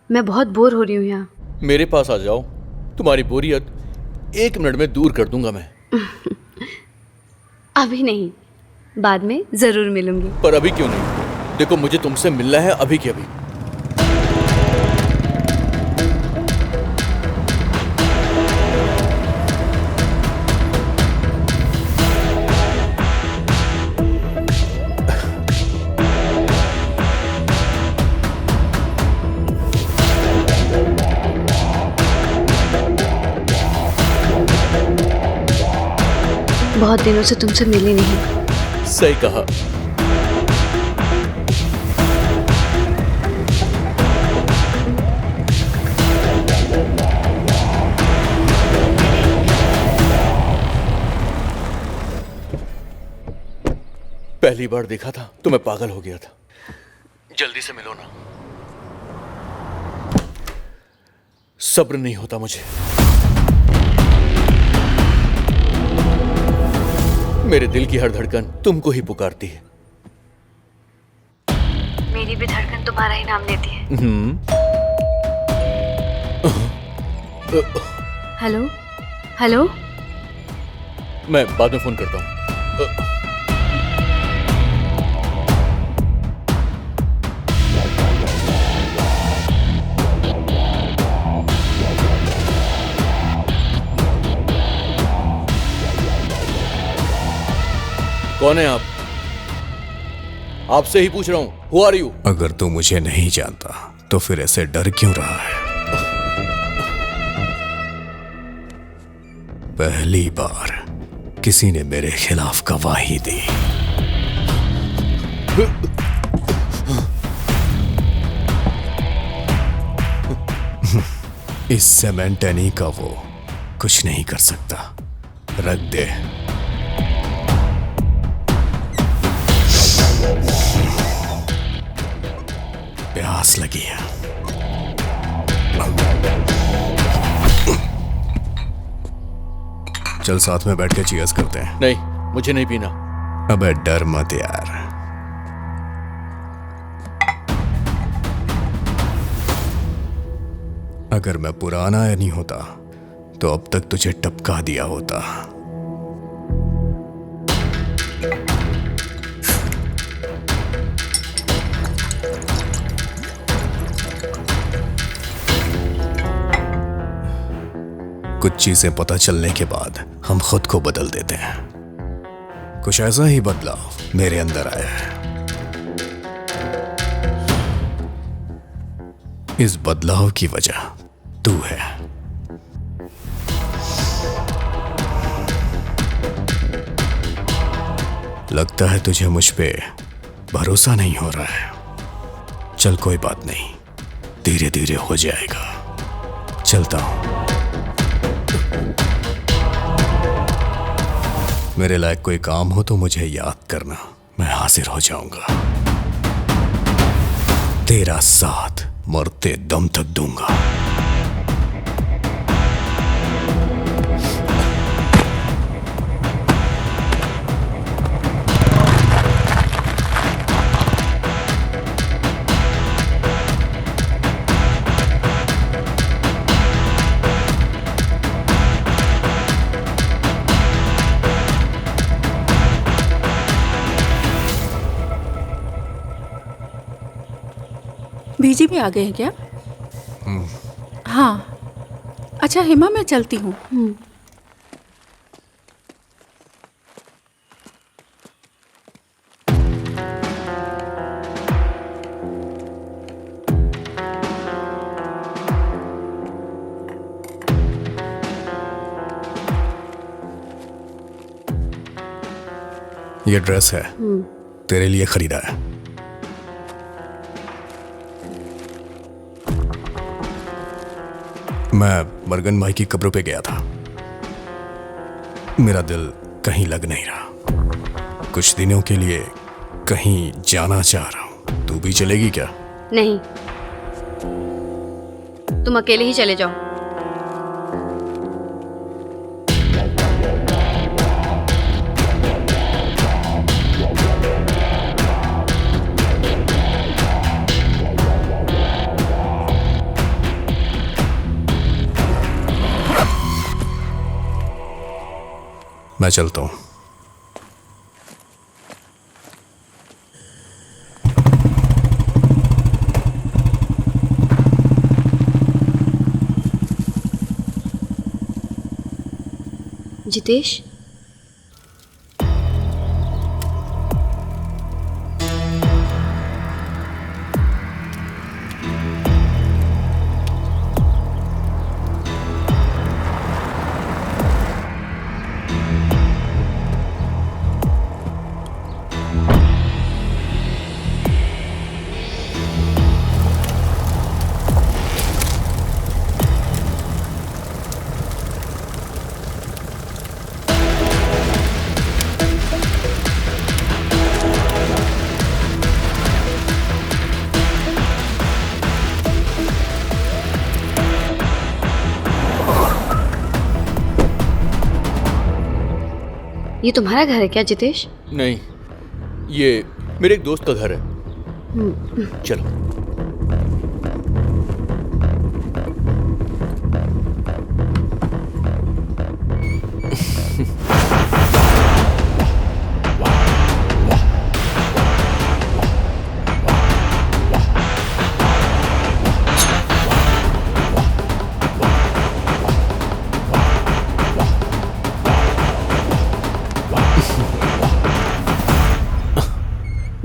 मैं बहुत बोर हो रही हूँ यहाँ। मेरे पास आ जाओ, तुम्हारी बोरियत 1 मिनट में दूर कर दूंगा मैं। अभी नहीं, बाद में जरूर मिलूंगी। पर अभी क्यों नहीं? देखो मुझे तुमसे मिलना है अभी के अभी। बहुत दिनों से तुमसे मिली नहीं। सही कहा। पहली बार देखा था तो मैं पागल हो गया था। जल्दी से मिलो ना। सब्र नहीं होता मुझे। मेरे दिल की हर धड़कन तुमको ही पुकारती है। मेरी भी धड़कन तुम्हारा ही नाम लेती है। हेलो हेलो, मैं बाद में फोन करता हूँ। कौन है आप? आपसे ही पूछ रहा हूं। Who are you? अगर तू मुझे नहीं जानता तो फिर ऐसे डर क्यों रहा है? पहली बार किसी ने मेरे खिलाफ गवाही दी। इस सेमेंटेनी का वो कुछ नहीं कर सकता। रख दे। प्यास लगी है। चल साथ में बैठ के चीयर्स करते हैं। नहीं, मुझे नहीं पीना। अबे डर मत यार। अगर मैं पुराना नहीं होता तो अब तक तुझे टपका दिया होता। कुछ चीजें पता चलने के बाद हम खुद को बदल देते हैं। कुछ ऐसा ही बदलाव मेरे अंदर आया है। इस बदलाव की वजह तू है। लगता है तुझे मुझ पे भरोसा नहीं हो रहा है। चल कोई बात नहीं, धीरे धीरे हो जाएगा। चलता हूं। मेरे लायक कोई काम हो तो मुझे याद करना, मैं हाजिर हो जाऊंगा। तेरा साथ मरते दम तक दूंगा। बीजी भी आ गए हैं क्या? हाँ। अच्छा हेमा, मैं चलती हूँ। ये ड्रेस है, तेरे लिए खरीदा है। मैं बरगन भाई की कब्रों पे गया था। मेरा दिल कहीं लग नहीं रहा। कुछ दिनों के लिए कहीं जाना चाह रहा हूं। तू भी चलेगी क्या? नहीं, तुम अकेले ही चले जाओ। मैं चलता हूं। जितेश, ये तुम्हारा घर है क्या जितेश? नहीं, ये मेरे एक दोस्त का घर है। चलो।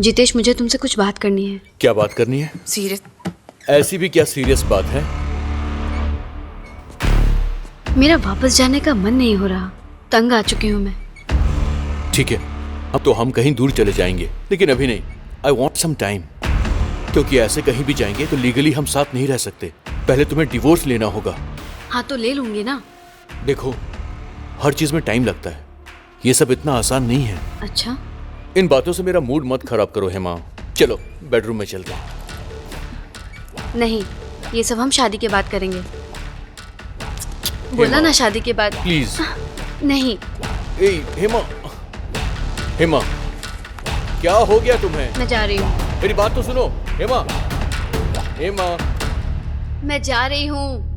जितेश, मुझे तुमसे कुछ बात करनी है। क्या बात करनी है? सीरियस। ऐसी भी क्या सीरियस बात है? मेरा वापस जाने का मन नहीं हो रहा। तंग आ चुकी हूँ मैं। ठीक है, अब तो हम कहीं दूर चले जाएंगे, लेकिन अभी नहीं। आई वॉन्ट सम टाइम, क्योंकि ऐसे कहीं भी जाएंगे तो लीगली हम साथ नहीं रह सकते। पहले तुम्हें डिवोर्स लेना होगा। हाँ तो ले लूंगी ना। देखो, हर चीज में टाइम लगता है। ये सब इतना आसान नहीं है। अच्छा, इन बातों से मेरा मूड मत खराब करो हेमा। चलो बेडरूम में चलते हैं। नहीं, ये सब हम शादी के बाद करेंगे। बोला ना शादी के बाद। प्लीज। नहीं। ए हेमा, हेमा, क्या हो गया तुम्हें? मैं जा रही हूँ। मेरी बात तो सुनो हेमा। हेमा, मैं जा रही हूँ।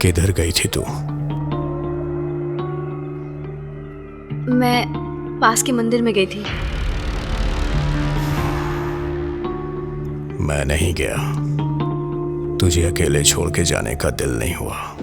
किधर गई थी तू? मैं पास के मंदिर में गई थी। मैं नहीं गया। तुझे अकेले छोड़ के जाने का दिल नहीं हुआ।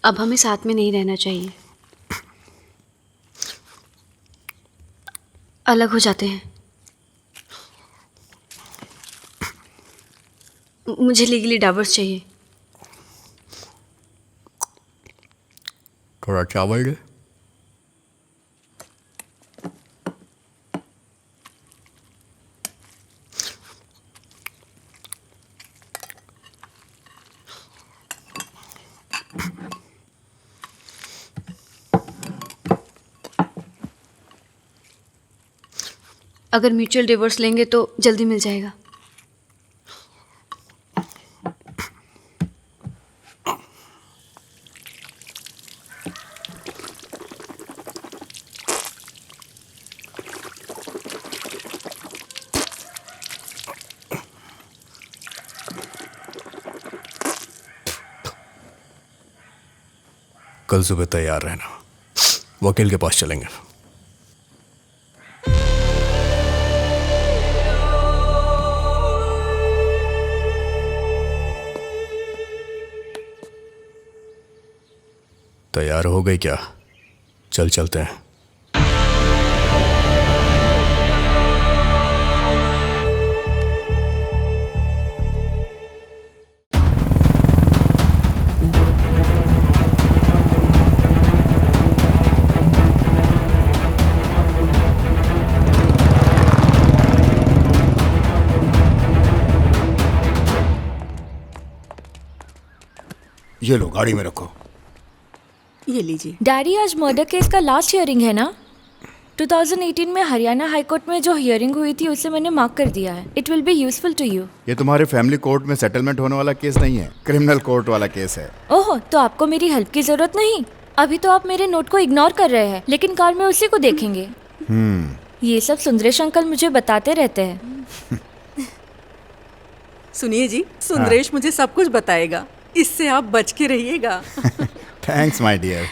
अब हमें साथ में नहीं रहना चाहिए। अलग हो जाते हैं। मुझे लीगली डाइवोर्स चाहिए। थोड़ा चावल दे। अगर म्यूचुअल डिवोर्स लेंगे तो जल्दी मिल जाएगा। कल सुबह तैयार रहना, वकील के पास चलेंगे। तैयार हो गई क्या? चल चलते हैं। ये लो, गाड़ी में रखो। ये लीजिए। डैडी, आज मर्डर केस का लास्ट हियरिंग है ना? 2018 में हरियाणा हाई कोर्ट में जो हियरिंग हुई थी उसे मैंने मार्क कर दिया है। It will be useful to you. ये तुम्हारे फैमिली कोर्ट में सेटलमेंट होने वाला केस नहीं है, क्रिमिनल कोर्ट वाला केस है। ओहो, तो आपको मेरी हेल्प की जरूरत नहीं। अभी तो आप मेरे नोट को इग्नोर कर रहे हैं, लेकिन कार में उसी को देखेंगे। ये सब सुंदरेश अंकल मुझे बताते रहते हैं। सुनिए जी, सुंदरेश मुझे सब कुछ बताएगा, इससे आप बच के रहिएगा। Thanks my dear.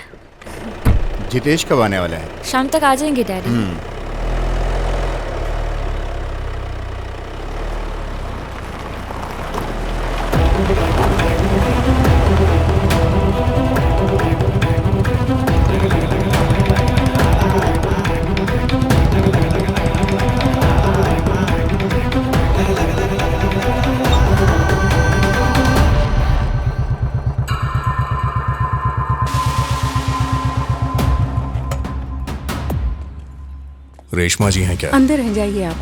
जितेश कब आने वाला है? शाम तक आ जाएंगे डैडी। रेशमा जी हैं क्या? अंदर रह जाइए आप।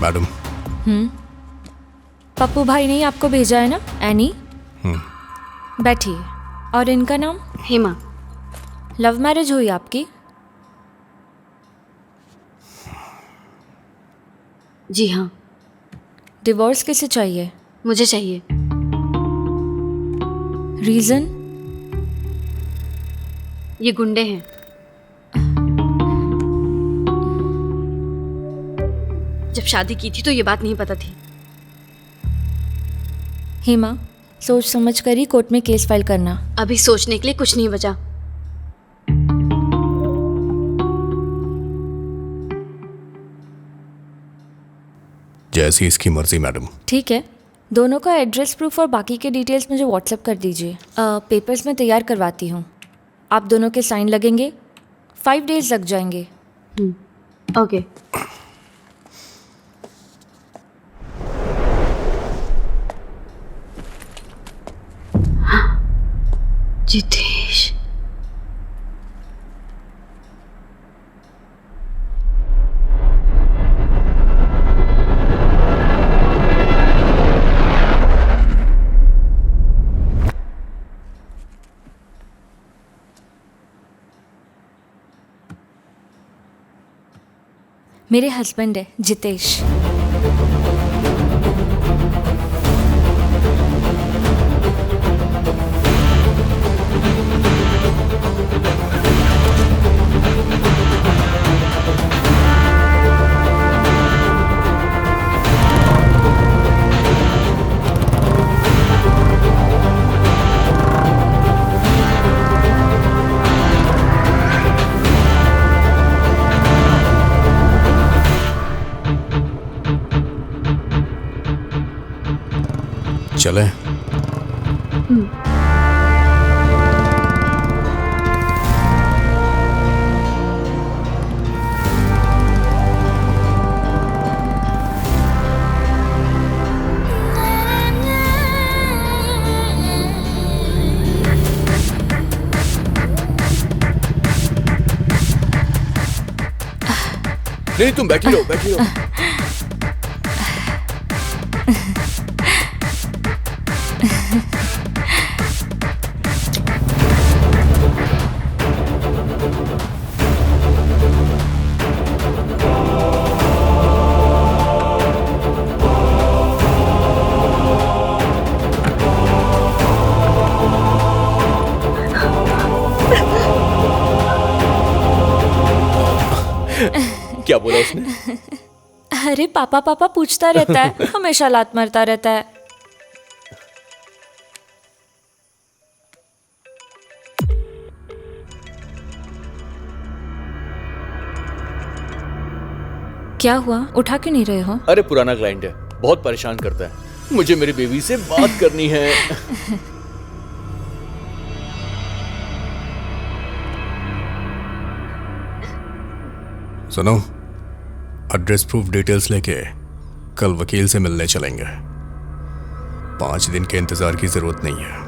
मैडम। पप्पू भाई ने आपको भेजा है ना, एनी? बैठिए। और इनका नाम? हेमा। लव मैरिज हुई आपकी? जी हाँ। डिवोर्स किसे चाहिए? मुझे चाहिए। रीजन? ये गुंडे हैं। जब शादी की थी तो ये बात नहीं पता थी। हेमा, सोच समझ कर ही कोर्ट में केस फाइल करना। अभी सोचने के लिए कुछ नहीं बचा। जैसी इसकी मर्जी मैडम। ठीक है, दोनों का एड्रेस प्रूफ और बाकी के डिटेल्स मुझे व्हाट्सएप कर दीजिए। पेपर्स में तैयार करवाती हूँ। आप दोनों के साइन लगेंगे। 5 डेज लग जाएंगे। ओके। जितेश। मेरे हस्बैंड है जितेश। चलें? नहीं, तुम बैठी रहो, बैठी रहो। क्या बोला उसने? अरे पापा पापा पूछता रहता है, हमेशा लात मारता रहता है। क्या हुआ, उठा क्यों नहीं रहे हो? अरे पुराना क्लाइंट है, बहुत परेशान करता है। मुझे मेरी बेबी से बात करनी है। सुनो, एड्रेस प्रूफ डिटेल्स लेके कल वकील से मिलने चलेंगे। 5 दिन के इंतजार की जरूरत नहीं है।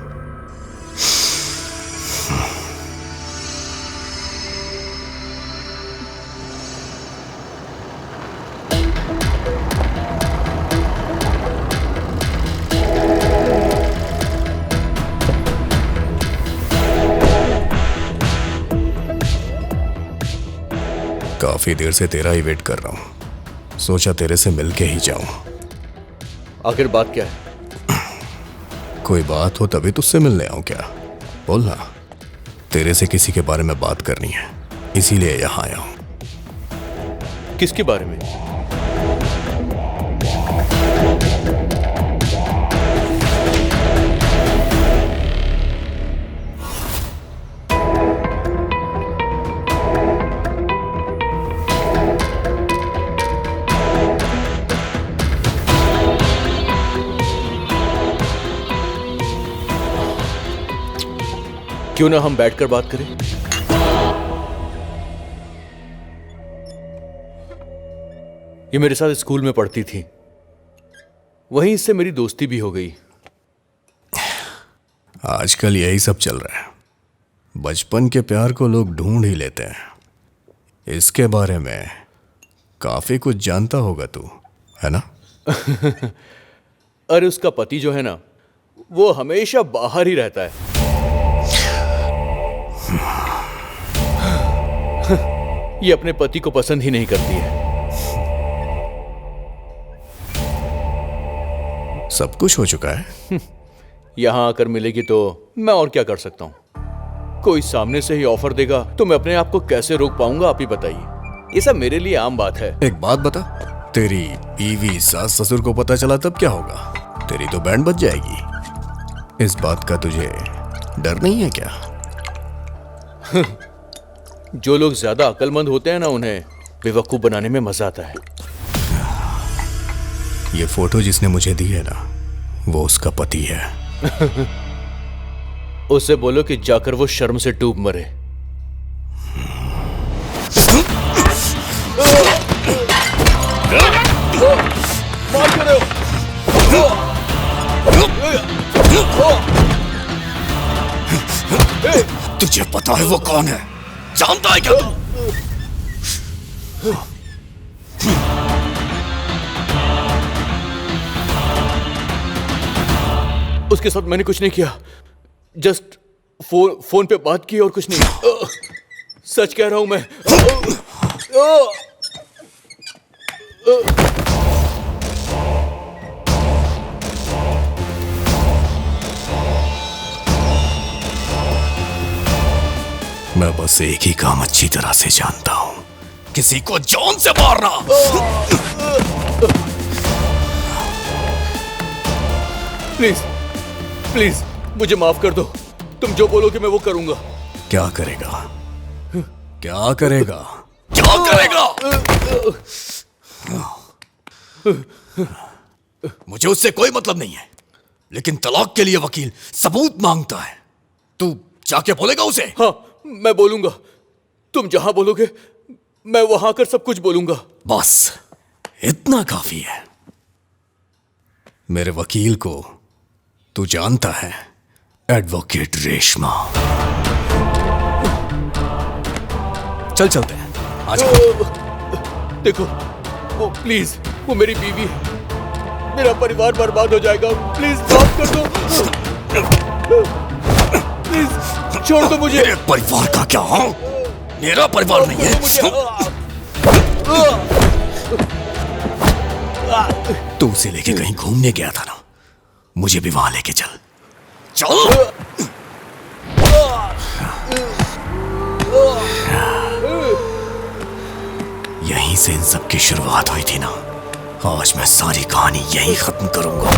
काफी देर से तेरा ही वेट कर रहा हूं, सोचा तेरे से मिलके ही जाऊं। आखिर बात क्या है? कोई बात हो तभी तुझसे मिलने आऊं क्या? बोलना। तेरे से किसी के बारे में बात करनी है, इसीलिए यहां आया हूं। किसके बारे में? क्यों ना हम बैठकर बात करें? ये मेरे साथ स्कूल में पढ़ती थी, वहीं इससे मेरी दोस्ती भी हो गई। आजकल यही सब चल रहा है। बचपन के प्यार को लोग ढूंढ ही लेते हैं। इसके बारे में काफी कुछ जानता होगा तू, है ना? अरे उसका पति जो है ना, वो हमेशा बाहर ही रहता है। ये अपने पति को पसंद ही नहीं करती है। सब कुछ हो चुका है। यहां आकर मिलेगी तो मैं और क्या कर सकता हूं? कोई सामने से ही ऑफर देगा तो मैं अपने आप को कैसे रोक पाऊंगा, आप ही बताइए। ये सब मेरे लिए आम बात है। एक बात बता, तेरी बीवी सास ससुर को पता चला तब क्या होगा? तेरी तो बैंड बज जाएगी। इस बात का तुझे डर नहीं है क्या? जो लोग ज्यादा अक्लमंद होते हैं ना, उन्हें बेवकूफ बनाने में मजा आता है। ये फोटो जिसने मुझे दी है ना, वो उसका पति है। उससे बोलो कि जाकर वो शर्म से डूब मरे। तुझे पता है वो कौन है? जानता है क्या तू? उसके साथ मैंने कुछ नहीं किया, जस्ट फोन पे बात की और कुछ नहीं। सच कह रहा हूं मैं। मैं बस एक ही काम अच्छी तरह से जानता हूं, किसी को जान से मारना। प्लीज प्लीज मुझे माफ कर दो। तुम जो बोलोगे मैं वो करूंगा। क्या करेगा? क्या करेगा? क्या करेगा? मुझे उससे कोई मतलब नहीं है, लेकिन तलाक के लिए वकील सबूत मांगता है। तू जाके बोलेगा उसे? हाँ, मैं बोलूंगा। तुम जहां बोलोगे मैं वहां कर सब कुछ बोलूंगा। बस इतना काफी है। मेरे वकील को तू जानता है, एडवोकेट रेशमा। चल चलते हैं, आजा। देखो, वो प्लीज, वो मेरी बीवी है। मेरा परिवार बर्बाद हो जाएगा। प्लीज माफ कर दो। प्लीज छोड़ दो मुझे। मेरे परिवार का क्या? हाँ, मेरा परिवार नहीं है। तू उसे लेके कहीं घूमने गया था ना, मुझे भी वहां लेके चल। चल। यहीं से इन सब की शुरुआत हुई थी ना। आज मैं सारी कहानी यहीं खत्म करूंगा।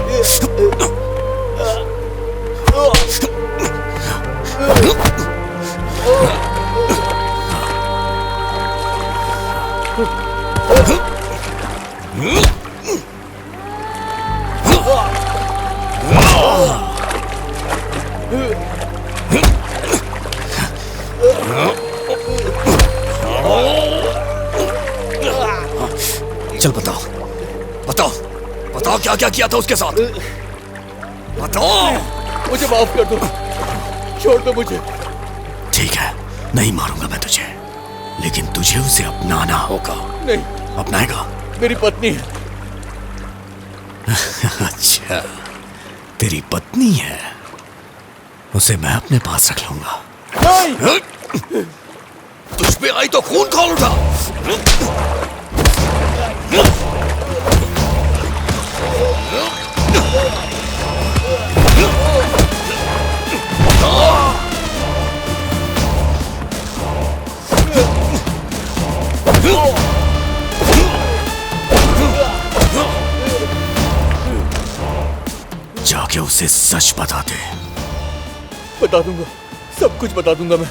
चल बताओ, बताओ, बताओ क्या क्या किया था उसके साथ? बताओ। मुझे माफ कर दो, छोड़ दो मुझे। ठीक है, नहीं मारूंगा मैं तुझे, लेकिन तुझे उसे अपनाना होगा। नहीं। अपनाएगा? मेरी पत्नी है। अच्छा, तेरी पत्नी है, उसे मैं अपने पास रख लूंगा। नहीं। तुझ पे आई तो खून खोल उठा। जाके उसे सच बता दे। बता दूंगा, सब कुछ बता दूंगा मैं।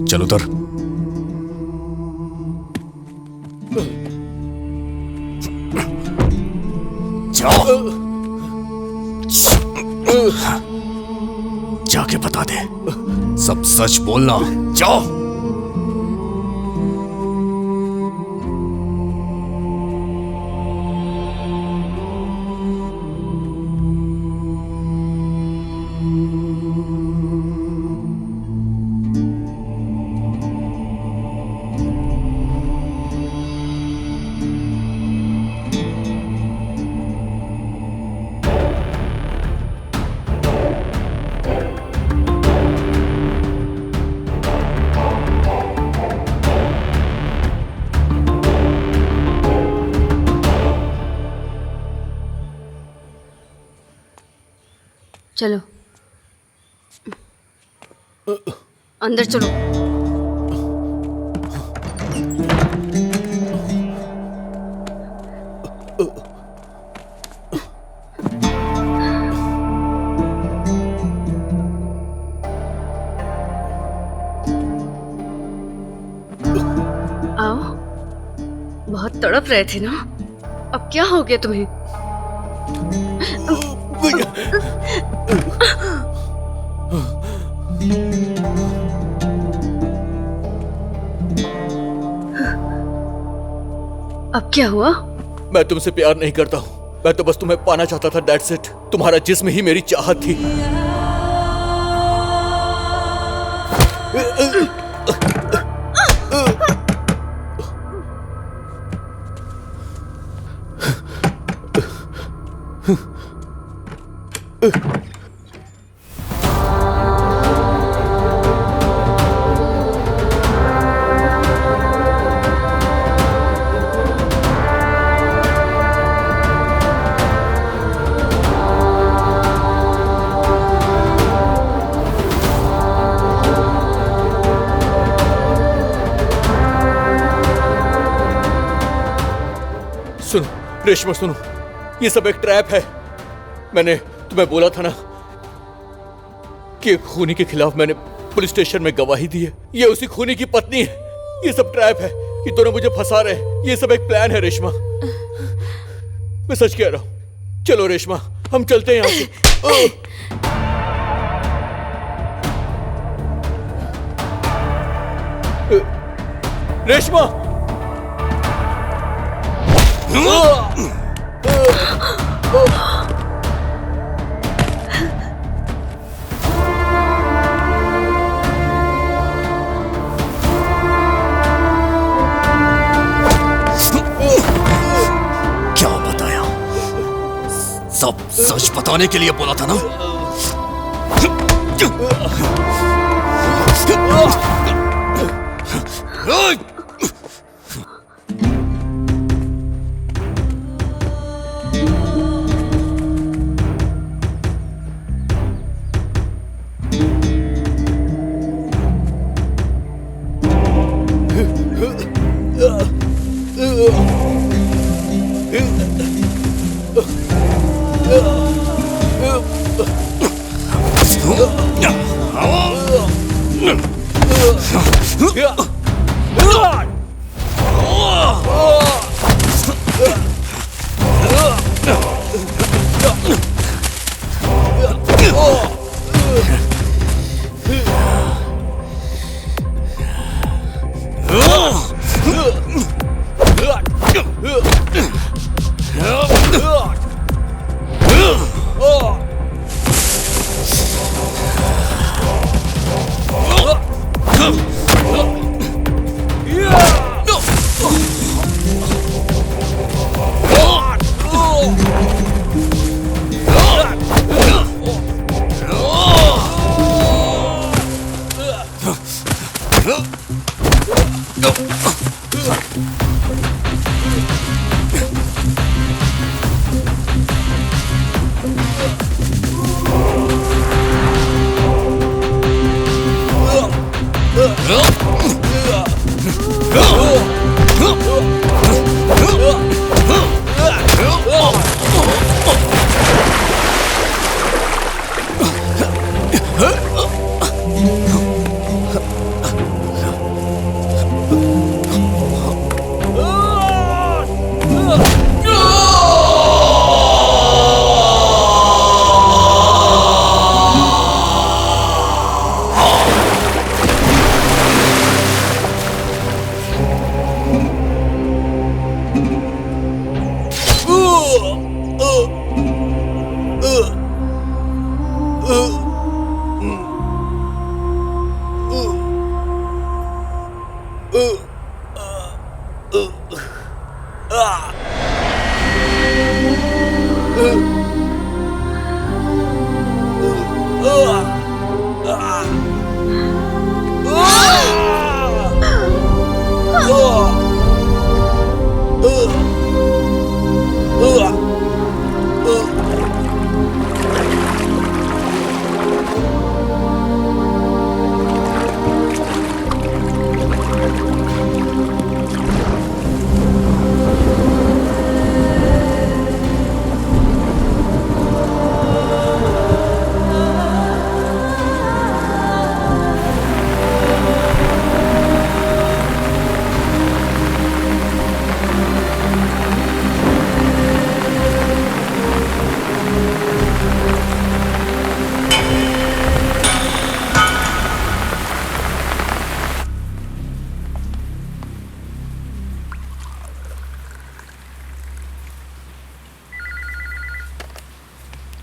चल उतर। जाओ, जाके बता दे, सब सच बोलना। जाओ। चलो अंदर चलो। आओ, बहुत तड़प रहे थे ना, अब क्या हो गया तुम्हें? अब क्या हुआ? मैं तुमसे प्यार नहीं करता हूँ। मैं तो बस तुम्हें पाना चाहता था, दैट्स इट। तुम्हारा जिस्म ही मेरी चाहत थी। सुनो रेशमा, सुनो, ये सब एक ट्रैप है। मैंने तुम्हें बोला था ना कि एक खूनी के खिलाफ मैंने पुलिस स्टेशन में गवाही दी है। ये उसी खूनी की पत्नी है। ये सब ट्रैप है। ये दोनों मुझे फंसा रहे हैं। ये सब एक प्लान है रेशमा। मैं सच कह रहा हूं। चलो रेशमा, हम चलते हैं यहाँ से। रेशमा, क्या बताया? सब सच बताने के लिए बोला था ना?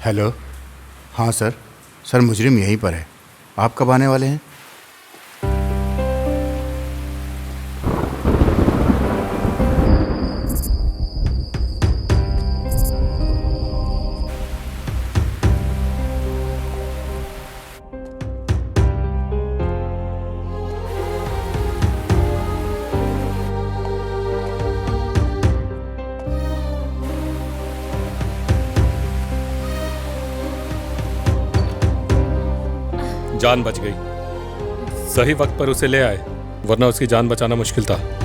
हेलो। हाँ सर। सर मुजरिम यहीं पर है। आप कब आने वाले हैं? जान बच गई। सही वक्त पर उसे ले आए, वरना उसकी जान बचाना मुश्किल था।